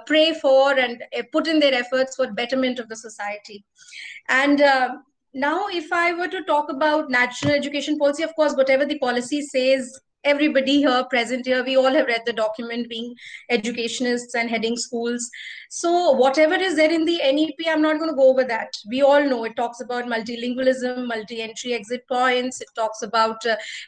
pray for and put in their efforts for betterment of the society. And now, if I were to talk about national education policy, of course, whatever the policy says, everybody here present here, we all have read the document, being educationists and heading schools. So whatever is there in the NEP, I'm not going to go over that. We all know it talks about multilingualism, multi-entry exit points. It talks about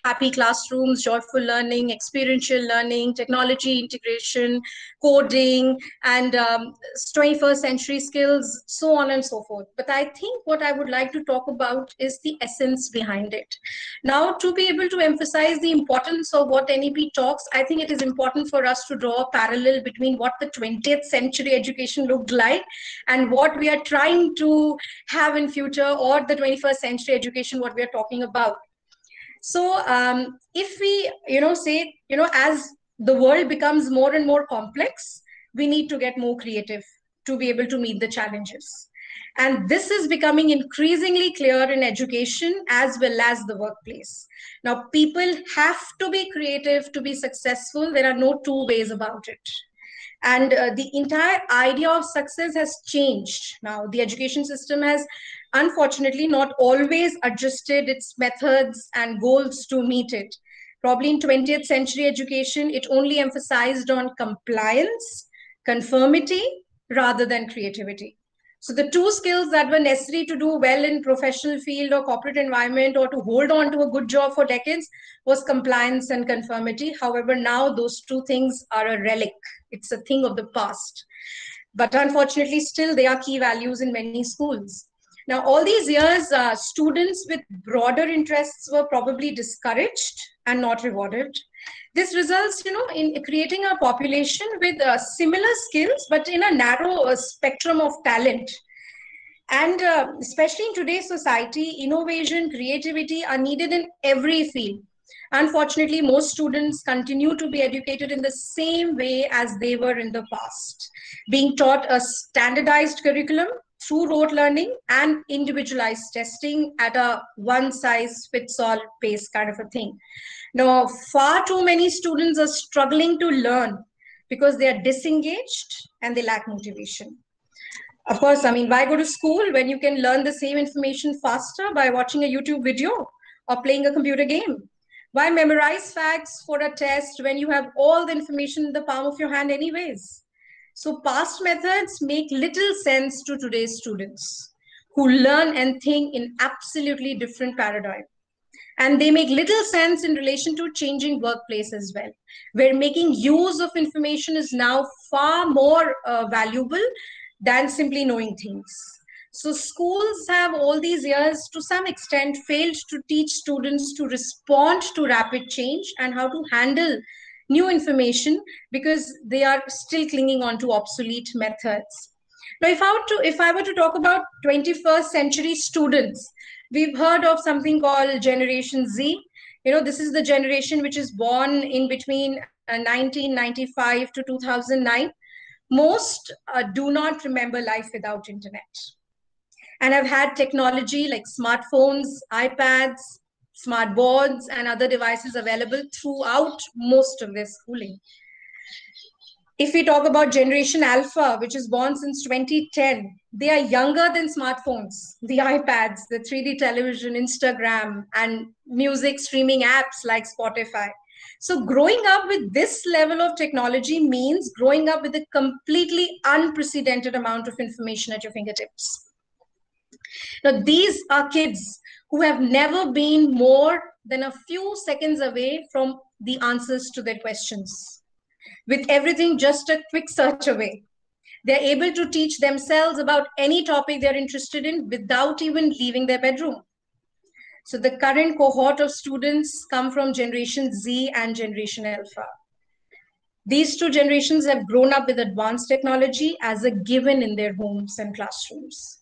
happy classrooms, joyful learning, experiential learning, technology integration, coding, and 21st century skills, so on and so forth. But I think what I would like to talk about is the essence behind it. Now, to be able to emphasize the importance of what NEP talks, I think it is important for us to draw a parallel between what the 20th century education looked like and what we are trying to have in future, or the 21st century education, what we are talking about. So if we, say, as the world becomes more and more complex, we need to get more creative to be able to meet the challenges. And this is becoming increasingly clear in education as well as the workplace. Now, people have to be creative to be successful. There are no two ways about it. And the entire idea of success has changed. Now, the education system has unfortunately not always adjusted its methods and goals to meet it. Probably in 20th century education, it only emphasized on compliance, conformity, rather than creativity. So the two skills that were necessary to do well in professional field or corporate environment, or to hold on to a good job for decades, was compliance and conformity. However, now those two things are a relic. It's a thing of the past. But unfortunately, still they are key values in many schools. Now, all these years, students with broader interests were probably discouraged and not rewarded. This results, in creating a population with similar skills, but in a narrow spectrum of talent. And especially in today's society, innovation, creativity are needed in every field. Unfortunately, most students continue to be educated in the same way as they were in the past, being taught a standardized curriculum through rote learning and individualized testing at a one-size-fits-all pace kind of a thing. Now, far too many students are struggling to learn because they are disengaged and they lack motivation. Of course, why go to school when you can learn the same information faster by watching a YouTube video or playing a computer game? Why memorize facts for a test when you have all the information in the palm of your hand anyways? So past methods make little sense to today's students who learn and think in absolutely different paradigm. And they make little sense in relation to changing workplace as well, where making use of information is now far more valuable than simply knowing things. So schools have all these years, to some extent, failed to teach students to respond to rapid change and how to handle new information, because they are still clinging on to obsolete methods. Now, if I were to talk about 21st century students, we've heard of something called Generation Z. This is the generation which is born in between 1995 to 2009. Most do not remember life without internet, and have had technology like smartphones, iPads, smart boards, and other devices available throughout most of their schooling. If we talk about Generation Alpha, which is born since 2010, they are younger than smartphones, the iPads, the 3D television, Instagram, and music streaming apps like Spotify. So growing up with this level of technology means growing up with a completely unprecedented amount of information at your fingertips. Now, these are kids who have never been more than a few seconds away from the answers to their questions. With everything just a quick search away, they're able to teach themselves about any topic they're interested in without even leaving their bedroom. So the current cohort of students come from Generation Z and Generation Alpha. These two generations have grown up with advanced technology as a given in their homes and classrooms.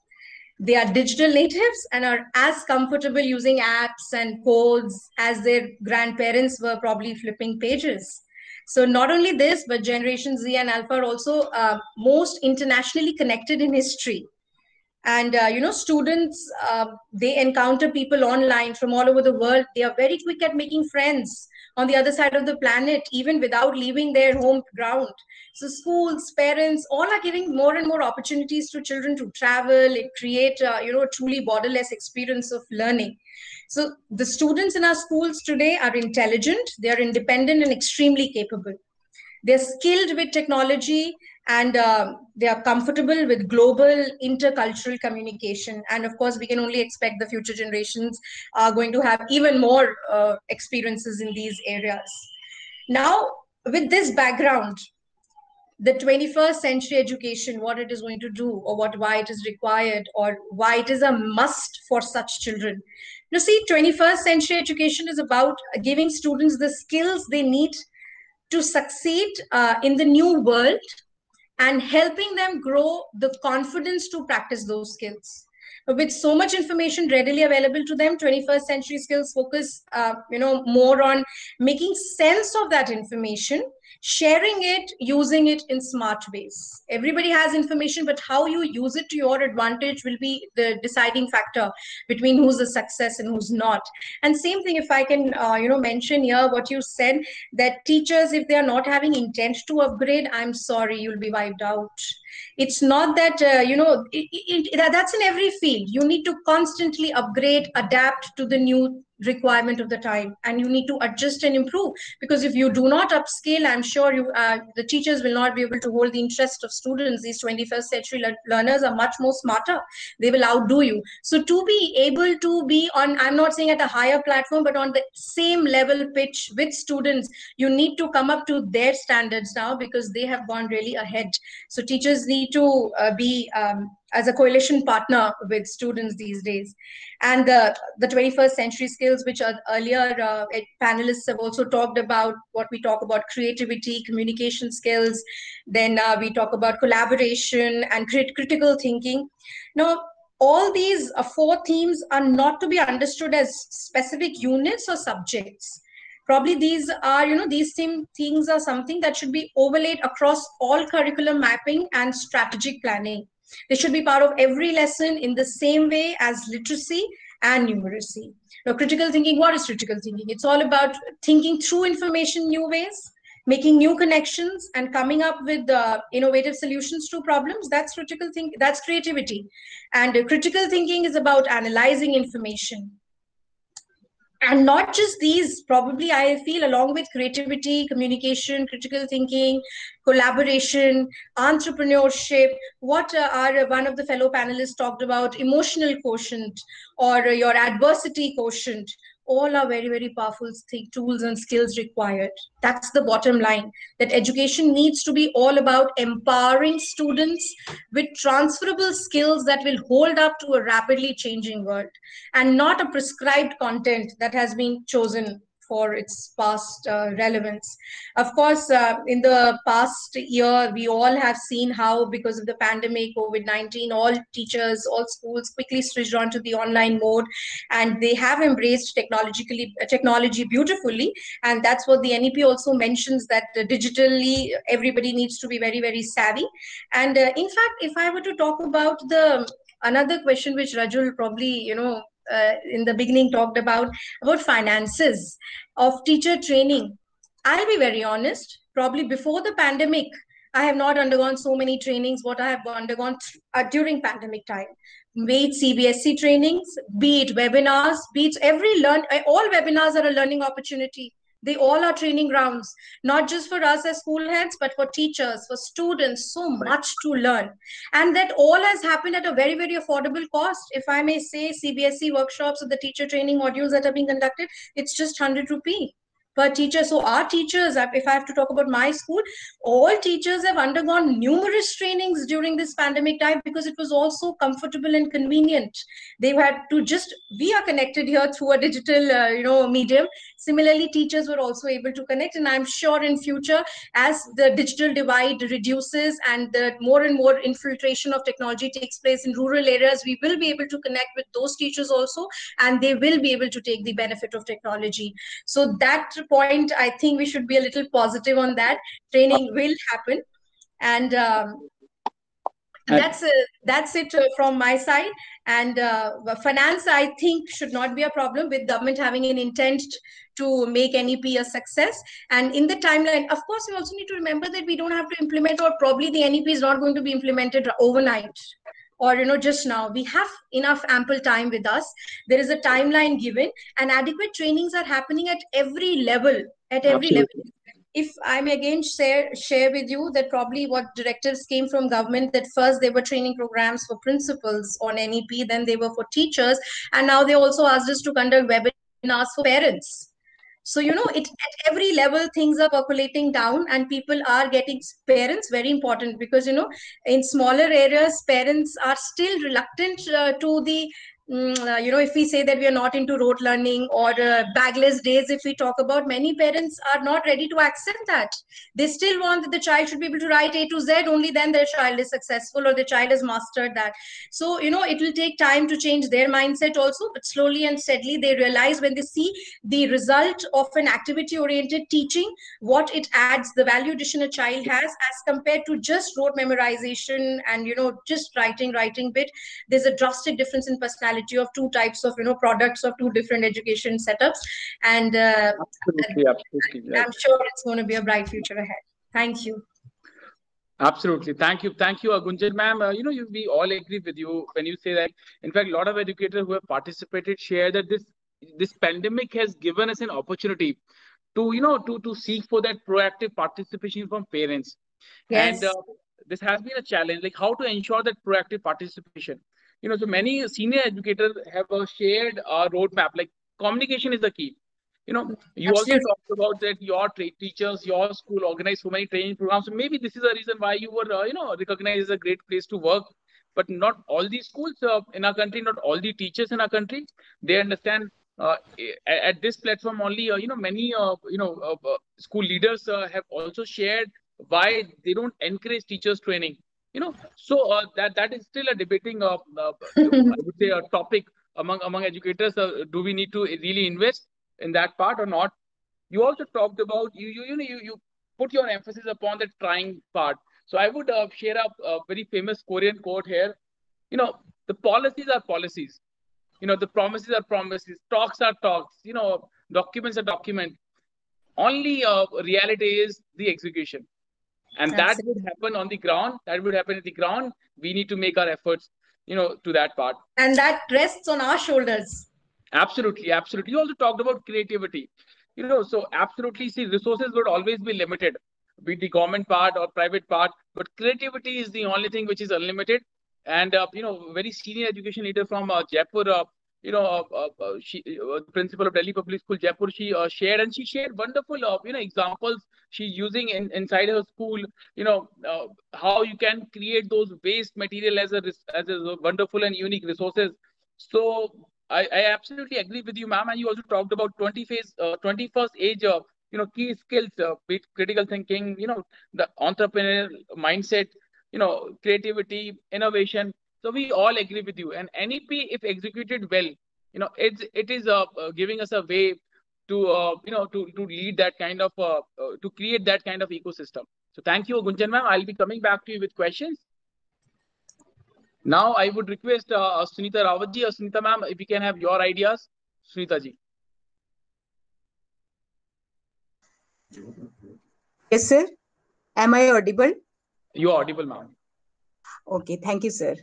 They are digital natives and are as comfortable using apps and codes as their grandparents were probably flipping pages. So not only this, but Generation Z and Alpha are also most internationally connected in history. And, students, they encounter people online from all over the world. They are very quick at making friends on the other side of the planet, even without leaving their home ground. So schools, parents, all are giving more and more opportunities to children to travel and create, a truly borderless experience of learning. So the students in our schools today are intelligent, they are independent and extremely capable. They're skilled with technology and they are comfortable with global intercultural communication. And of course, we can only expect the future generations are going to have even more experiences in these areas. Now, with this background, the 21st century education, what it is going to do, or why it is required, or why it is a must for such children. You see, 21st century education is about giving students the skills they need to succeed in the new world and helping them grow the confidence to practice those skills. With so much information readily available to them, 21st century skills focus, more on making sense of that information, sharing it, using it in smart ways. Everybody has information, but how you use it to your advantage will be the deciding factor between who's a success and who's not. And same thing, if I can, mention here what you said, that teachers, if they are not having intent to upgrade, I'm sorry, you'll be wiped out. It's not that, that's in every field. You need to constantly upgrade, adapt to the new requirement of the time, and you need to adjust and improve, because if you do not upscale, I'm sure the teachers will not be able to hold the interest of students. These 21st century learners are much more smarter. They will outdo you. So to be able to be on, I'm not saying at a higher platform, but on the same level pitch with students, you need to come up to their standards now, because they have gone really ahead. So teachers need to be as a coalition partner with students these days. And the 21st century skills, which are earlier panelists have also talked about, what we talk about creativity, communication skills, then we talk about collaboration and critical thinking. Now, all these 4 themes are not to be understood as specific units or subjects. Probably these are, these same things are something that should be overlaid across all curriculum mapping and strategic planning. They should be part of every lesson in the same way as literacy and numeracy. Now, critical thinking, what is critical thinking? It's all about thinking through information new ways, making new connections, and coming up with innovative solutions to problems. That's critical thinking, that's creativity. And critical thinking is about analyzing information. And not just these, probably I feel, along with creativity, communication, critical thinking, collaboration, entrepreneurship, what one of the fellow panelists talked about, emotional quotient or your adversity quotient, all are very, very powerful tools and skills required. That's the bottom line, that education needs to be all about empowering students with transferable skills that will hold up to a rapidly changing world, and not a prescribed content that has been chosen for its past relevance. Of course, in the past year, we all have seen how, because of the pandemic, COVID-19, all teachers, all schools quickly switched on to the online mode, and they have embraced technology beautifully. And that's what the NEP also mentions, that digitally, everybody needs to be very, very savvy. And in fact, if I were to talk about another question which Rajul probably, in the beginning talked about finances of teacher training. I'll be very honest, probably before the pandemic, I have not undergone so many trainings what I have undergone during pandemic time. Be it CBSE trainings, be it webinars, be it all webinars are a learning opportunity. They all are training grounds, not just for us as school heads, but for teachers, for students, so much to learn. And that all has happened at a very, very affordable cost. If I may say, CBSE workshops or the teacher training modules that are being conducted, it's just 100 rupee per teacher. So our teachers, if I have to talk about my school, all teachers have undergone numerous trainings during this pandemic time because it was also comfortable and convenient. They had to we are connected here through a digital, medium. Similarly, teachers were also able to connect. And I'm sure in future, as the digital divide reduces and the more and more infiltration of technology takes place in rural areas, we will be able to connect with those teachers also, and they will be able to take the benefit of technology. So that point, I think we should be a little positive on that. Training will happen, and that's it from my side. And finance, I think, should not be a problem with government having an intent to make NEP a success. And in the timeline, of course, we also need to remember that we don't have to implement, or probably the NEP is not going to be implemented overnight, or just now. We have enough ample time with us. There is a timeline given, and adequate trainings are happening at every level. If I may again share with you that probably what directives came from government, that first they were training programs for principals on NEP, then they were for teachers, and now they also asked us to conduct webinars for parents. So, at every level, things are percolating down, and people are getting parents, very important, because, in smaller areas, parents are still reluctant to the, if we say that we are not into rote learning or bagless days, if we talk about, many parents are not ready to accept that. They still want that the child should be able to write A to Z, only then their child is successful or the child has mastered that. So, it will take time to change their mindset also, but slowly and steadily they realize, when they see the result of an activity-oriented teaching, what it adds, the value addition a child has as compared to just rote memorization and, just writing bit. There's a drastic difference in personality of two types of products of two different education setups, and absolutely. I'm sure it's going to be a bright future ahead. Thank you. Absolutely. Thank you, Gunjan ma'am. We all agree with you when you say that. In fact, a lot of educators who have participated share that this pandemic has given us an opportunity to to seek for that proactive participation from parents. Yes. And this has been a challenge, like how to ensure that proactive participation. So many senior educators have shared a roadmap, like communication is the key. You also talked about that your teachers, your school organized so many training programs. So maybe this is a reason why you were, recognized as a great place to work. But not all these schools in our country, not all the teachers in our country, they understand at this platform only. Many school leaders have also shared why they don't encourage teachers training. So that is still a debating, I would say, a topic among educators. Do we need to really invest in that part or not? You also talked about you put your emphasis upon the trying part. So I would share a very famous Korean quote here. The policies are policies. The promises are promises. Talks are talks. Documents are documents. Only reality is the execution. And that would happen on the ground. That would happen at the ground. We need to make our efforts, to that part. And that rests on our shoulders. Absolutely, absolutely. You also talked about creativity. So absolutely, see, resources would always be limited, be it the government part or private part. But creativity is the only thing which is unlimited. And very senior education leader from Jaipur, she principal of Delhi Public School Jaipur, she shared wonderful examples she's using inside her school. How you can create those waste material as a wonderful and unique resources. So I absolutely agree with you, ma'am. And you also talked about 21st age key skills, critical thinking, the entrepreneurial mindset, creativity, innovation. So we all agree with you. And NEP, if executed well, it is giving us a way to to lead that kind of to create that kind of ecosystem. So thank you, Gunjan ma'am. I'll be coming back to you with questions. Now I would request Sunita Rawat ji, Sunita ma'am, if we can have your ideas. Sunita ji. Yes, sir. Am I audible? You are audible, ma'am. Okay, thank you, sir.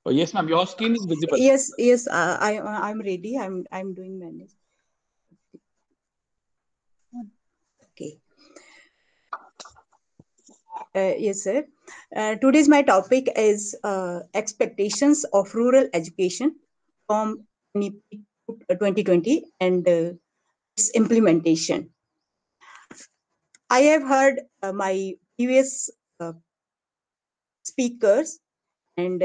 Oh, yes, ma'am. Your screen is visible. Yes, I'm ready. I'm doing manage. Okay. Yes, sir. Today's my topic is expectations of rural education from 2020 and its implementation. I have heard my previous speakers and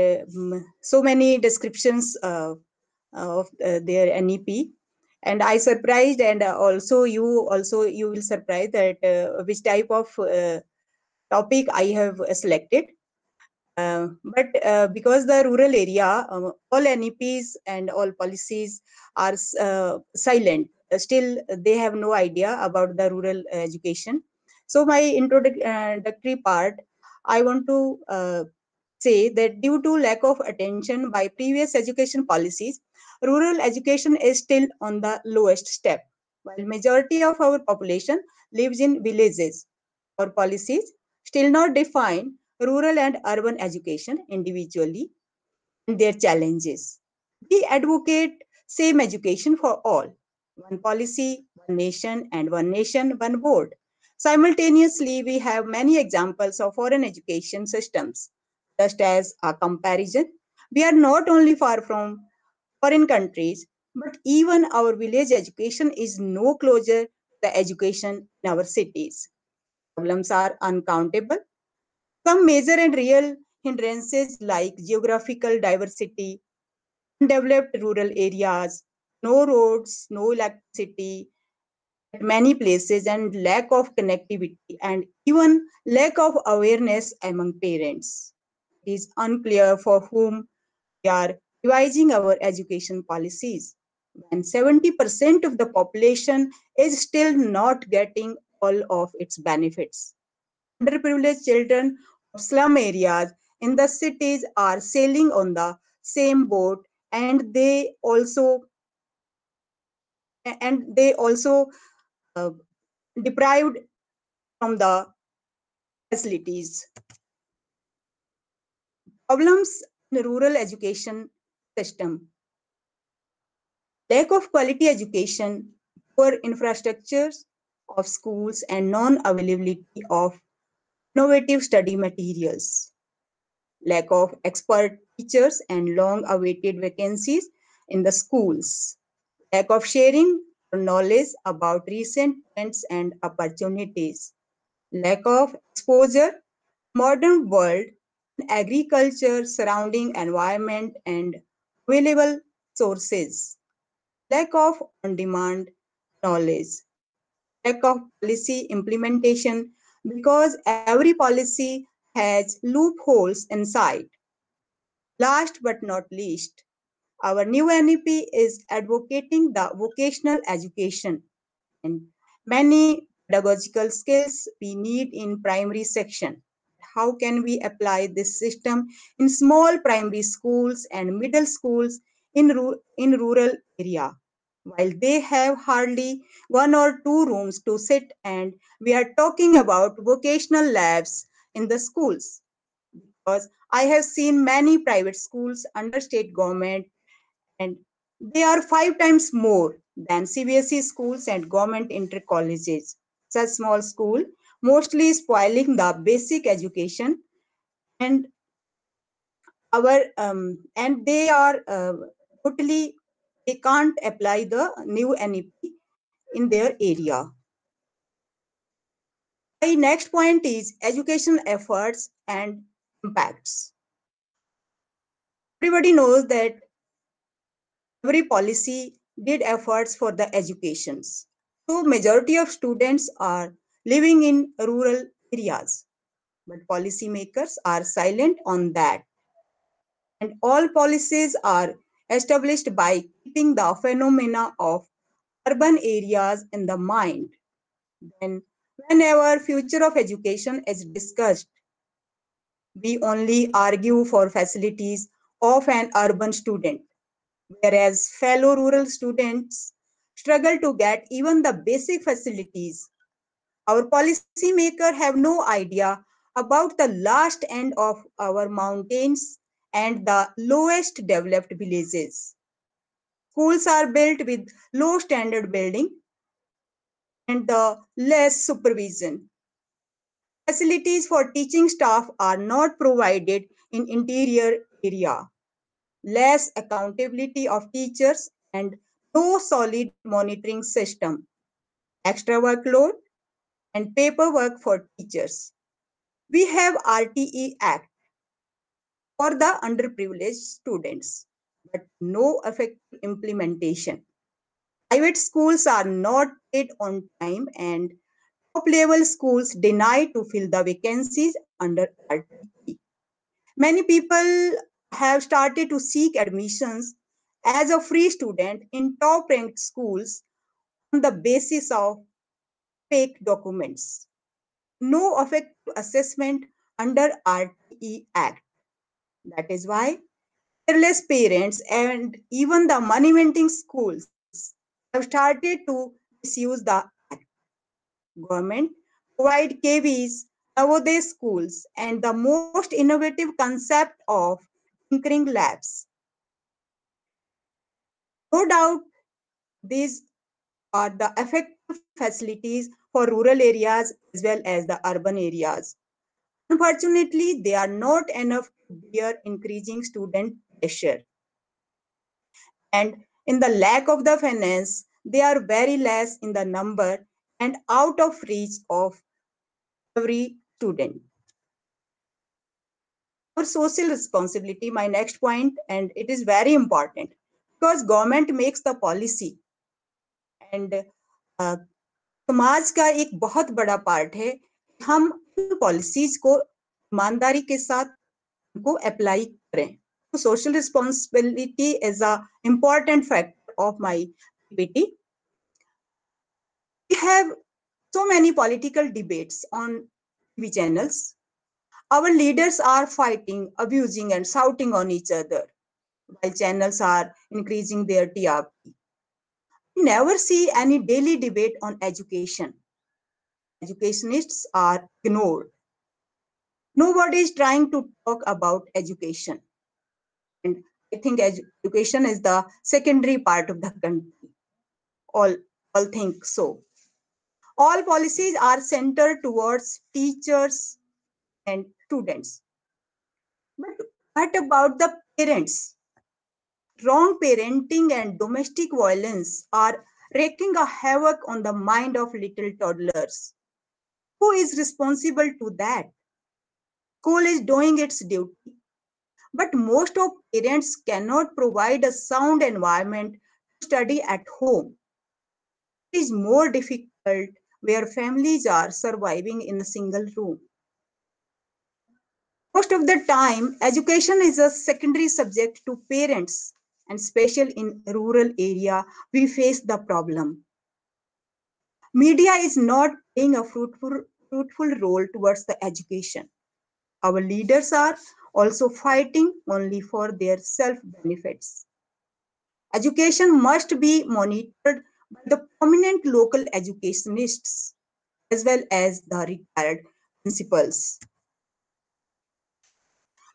so many descriptions of their NEP, and I surprised, and also you will surprise that which type of topic I have selected. But because the rural area, all NEPs and all policies are silent, still they have no idea about the rural education. So my introductory part, I want to say that due to lack of attention by previous education policies, rural education is still on the lowest step. While majority of our population lives in villages, our policies still not define rural and urban education individually and their challenges. We advocate same education for all, one policy, one nation, and one nation, one board. Simultaneously, we have many examples of foreign education systems. Just as a comparison, we are not only far from foreign countries, but even our village education is no closer to the education in our cities. Problems are uncountable. Some major and real hindrances like geographical diversity, undeveloped rural areas, no roads, no electricity at many places, and lack of connectivity, and even lack of awareness among parents. It is unclear for whom we are revising our education policies when 70% of the population is still not getting all of its benefits. Underprivileged children of slum areas in the cities are sailing on the same boat, and they also uh, deprived from the facilities. Problems in the rural education system: lack of quality education, poor infrastructures of schools, and non-availability of innovative study materials. Lack of expert teachers and long-awaited vacancies in the schools. Lack of sharing knowledge about recent trends and opportunities. Lack of exposure to modern world, agriculture, surrounding environment, and available sources. Lack of on-demand knowledge. Lack of policy implementation because every policy has loopholes inside. Last but not least, our new NEP is advocating the vocational education and many pedagogical skills we need in primary section. How can we apply this system in small primary schools and middle schools in rural area? While they have hardly 1 or 2 rooms to sit, and we are talking about vocational labs in the schools. Because I have seen many private schools under state government, and they are 5 times more than CBSE schools and government inter colleges. Such small school mostly spoiling the basic education, and they are totally, they can't apply the new NEP in their area. My next point is education efforts and impacts. Everybody knows that every policy did efforts for the educations. So majority of students are living in rural areas, but policymakers are silent on that. And all policies are established by keeping the phenomena of urban areas in the mind. Then Whenever future of education is discussed, we only argue for facilities of an urban student, whereas fellow rural students struggle to get even the basic facilities. Our policymakers have no idea about the last end of our mountains and the lowest developed villages. Schools are built with low standard building and the less supervision. Facilities for teaching staff are not provided in interior area. Less accountability of teachers and no solid monitoring system. Extra workload and paperwork for teachers. We have RTE Act for the underprivileged students, but no effective implementation. Private schools are not paid on time and top-level schools deny to fill the vacancies under RTE. Many people have started to seek admissions as a free student in top-ranked schools on the basis of fake documents. No effective assessment under RTE Act. That is why careless parents and even the money-minting schools have started to misuse the Act. Government provide KVs, Navodaya schools, and the most innovative concept of tinkering labs. No doubt, these are the effective facilities for rural areas as well as the urban areas. Unfortunately, they are not enough to bear increasing student pressure. And in the lack of the finance, they are very less in the number and out of reach of every student. For social responsibility, my next point, and it is very important because government makes the policy and समाज का एक बहुत बड़ा part है हम policies को ईमानदारी के साथ उनको अप्लाई करें. So social responsibility is an important factor of my PPT. We have so many political debates on TV channels. Our leaders are fighting, abusing, and shouting on each other, while channels are increasing their TRP. We never see any daily debate on education. Educationists are ignored. Nobody is trying to talk about education. And I think education is the secondary part of the country. All think so. All policies are centered towards teachers and students. But what about the parents? Wrong parenting and domestic violence are wreaking a havoc on the mind of little toddlers. Who is responsible to that? School is doing its duty. But most of parents cannot provide a sound environment to study at home. It is more difficult where families are surviving in a single room. Most of the time, education is a secondary subject to parents, and especially in rural area, we face the problem. Media is not playing a fruitful role towards the education. Our leaders are also fighting only for their self-benefits. Education must be monitored by the prominent local educationists as well as the retired principals.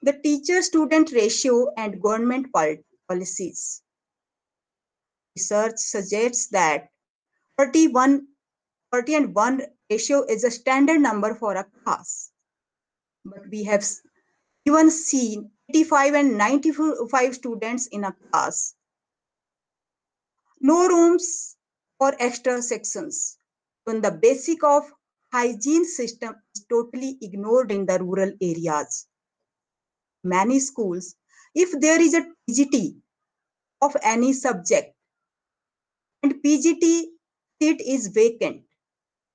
The teacher-student ratio and government policies. Research suggests that 40 and 1 ratio is a standard number for a class. But we have even seen 85 and 95 students in a class. No rooms or extra sections. When the basic of hygiene system is totally ignored in the rural areas. Many schools, if there is a TGT of any subject and PGT seat is vacant,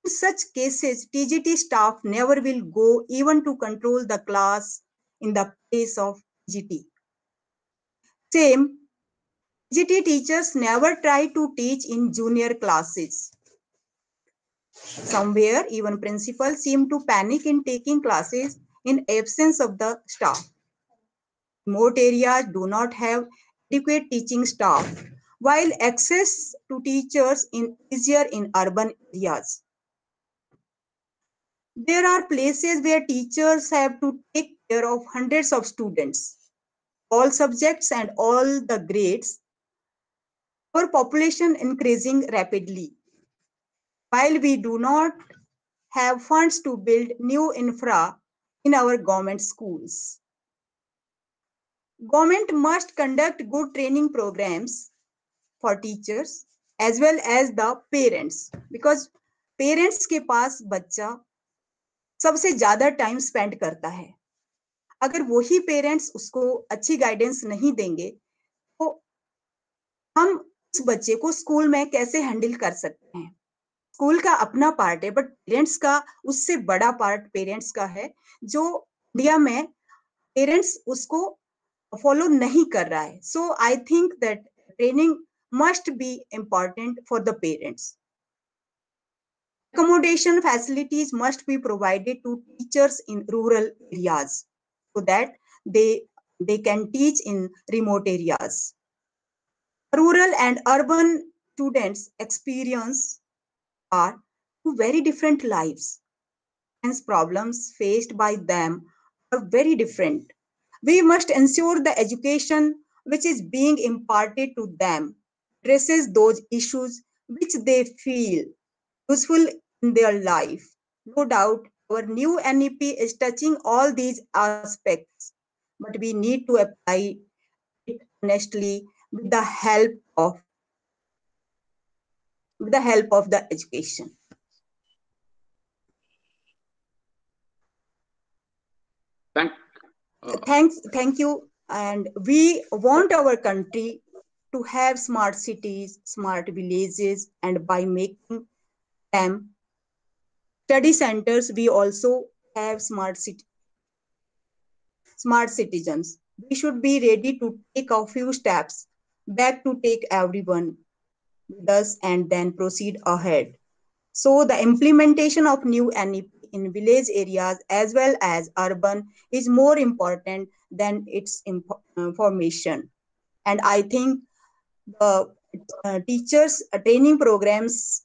in such cases, TGT staff never will go even to control the class in the place of PGT. Same, PGT teachers never try to teach in junior classes. Somewhere, even principals seem to panic in taking classes in absence of the staff. Remote areas do not have adequate teaching staff, while access to teachers is easier in urban areas. There are places where teachers have to take care of hundreds of students, all subjects and all the grades. Our population increasing rapidly. While we do not have funds to build new infra in our government schools. Government must conduct good training programs for teachers as well as the parents, because parents के पास बच्चा सबसे ज्यादा time spend करता है. अगर वही parents उसको अच्छी गाइडेंस नहीं देंगे तो हम उस बच्चे को स्कूल में कैसे हैंडल कर सकते हैं. स्कूल का अपना पार्ट है, बट पेरेंट्स का उससे बड़ा पार्ट पेरेंट्स का है, जो इंडिया में पेरेंट्स उसको फॉलो नहीं कर रहा है. So I think that training must be important for the parents. Accommodation facilities must be provided to teachers in rural areas so that they can teach in remote areas. Rural and urban students experience are two very different lives. Hence, problems faced by them are very different. We must ensure the education which is being imparted to them addresses those issues which they feel useful in their life. No doubt, our new NEP is touching all these aspects, but we need to apply it honestly with the help of the education. Thank you. And we want our country to have smart cities, smart villages, and by making them study centers, we also have smart citizens. We should be ready to take a few steps back to take everyone with us and then proceed ahead. So the implementation of new NEP in village areas as well as urban is more important than its formation. And I think the teachers training programs,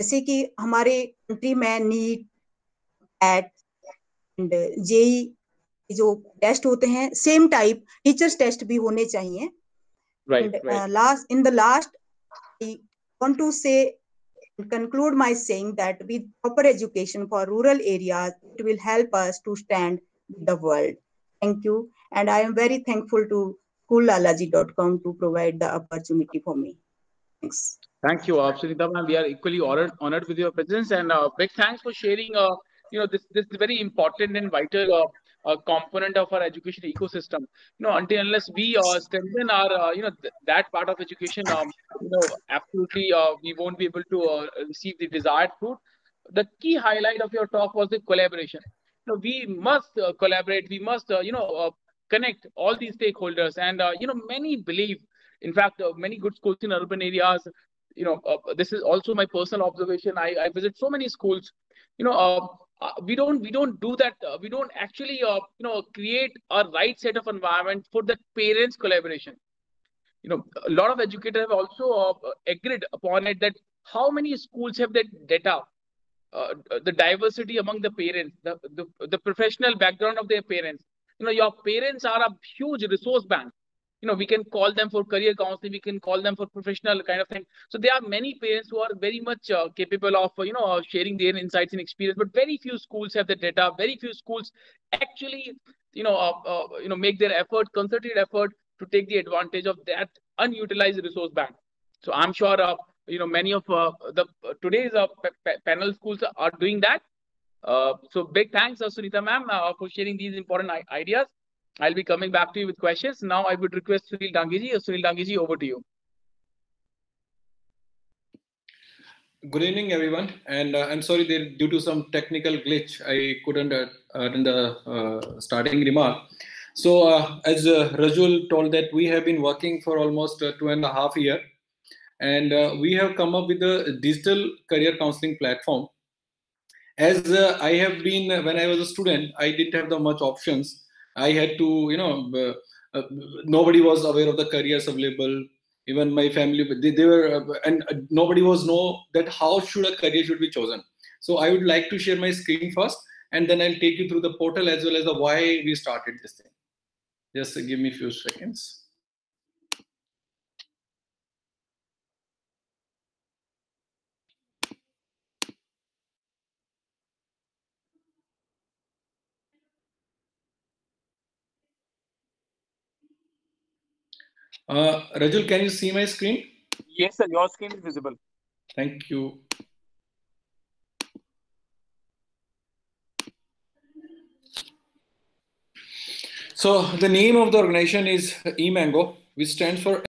जैसे कि हमारे country में NEET, eight and JEE जो test होते हैं, same type teachers test भी होने चाहिए. In the last, I want to say and conclude my saying that with proper education for rural areas, it will help us to stand with the world. Thank you, and I am very thankful to schoollalaji.com to provide the opportunity for me. Thanks. Thank you, Sunita ma'am. We are equally honored with your presence, and big thanks for sharing. This very important and vital component of our education ecosystem. Until unless we strengthen our that part of education, absolutely we won't be able to receive the desired fruit. The key highlight of your talk was the collaboration. We must collaborate. We must connect all these stakeholders, and many believe. In fact, many good schools in urban areas. This is also my personal observation. I visit so many schools. We don't do that. We don't actually create a right set of environment for the parents' collaboration. A lot of educators have also agreed upon it that how many schools have that data, the diversity among the parents, the professional background of their parents. Your parents are a huge resource bank. We can call them for career counseling, we can call them for professional kind of thing. So there are many parents who are very much capable of, sharing their insights and experience, but very few schools have the data. Very few schools actually, make their effort, concerted effort to take the advantage of that unutilized resource bank. So I'm sure, many of today's panel schools are doing that. So big thanks, Sunita ma'am, for sharing these important ideas. I'll be coming back to you with questions. Now I would request Sunil Dangiji. Sunil Dangiji, over to you. Good evening, everyone. And I'm sorry, due to some technical glitch, I couldn't attend the starting remark. So as Rajul told that we have been working for almost 2.5 years. and we have come up with a digital career counseling platform. As I have been, when I was a student, I didn't have the much options. I had to, nobody was aware of the careers available. Even my family, they were, and nobody was know that how should a career should be chosen. So I would like to share my screen first, and then I'll take you through the portal as well as the why we started this thing. Just give me a few seconds. Rajul, can you see my screen? Yes, sir. Your screen is visible. Thank you. So the name of the organization is eMango, which stands for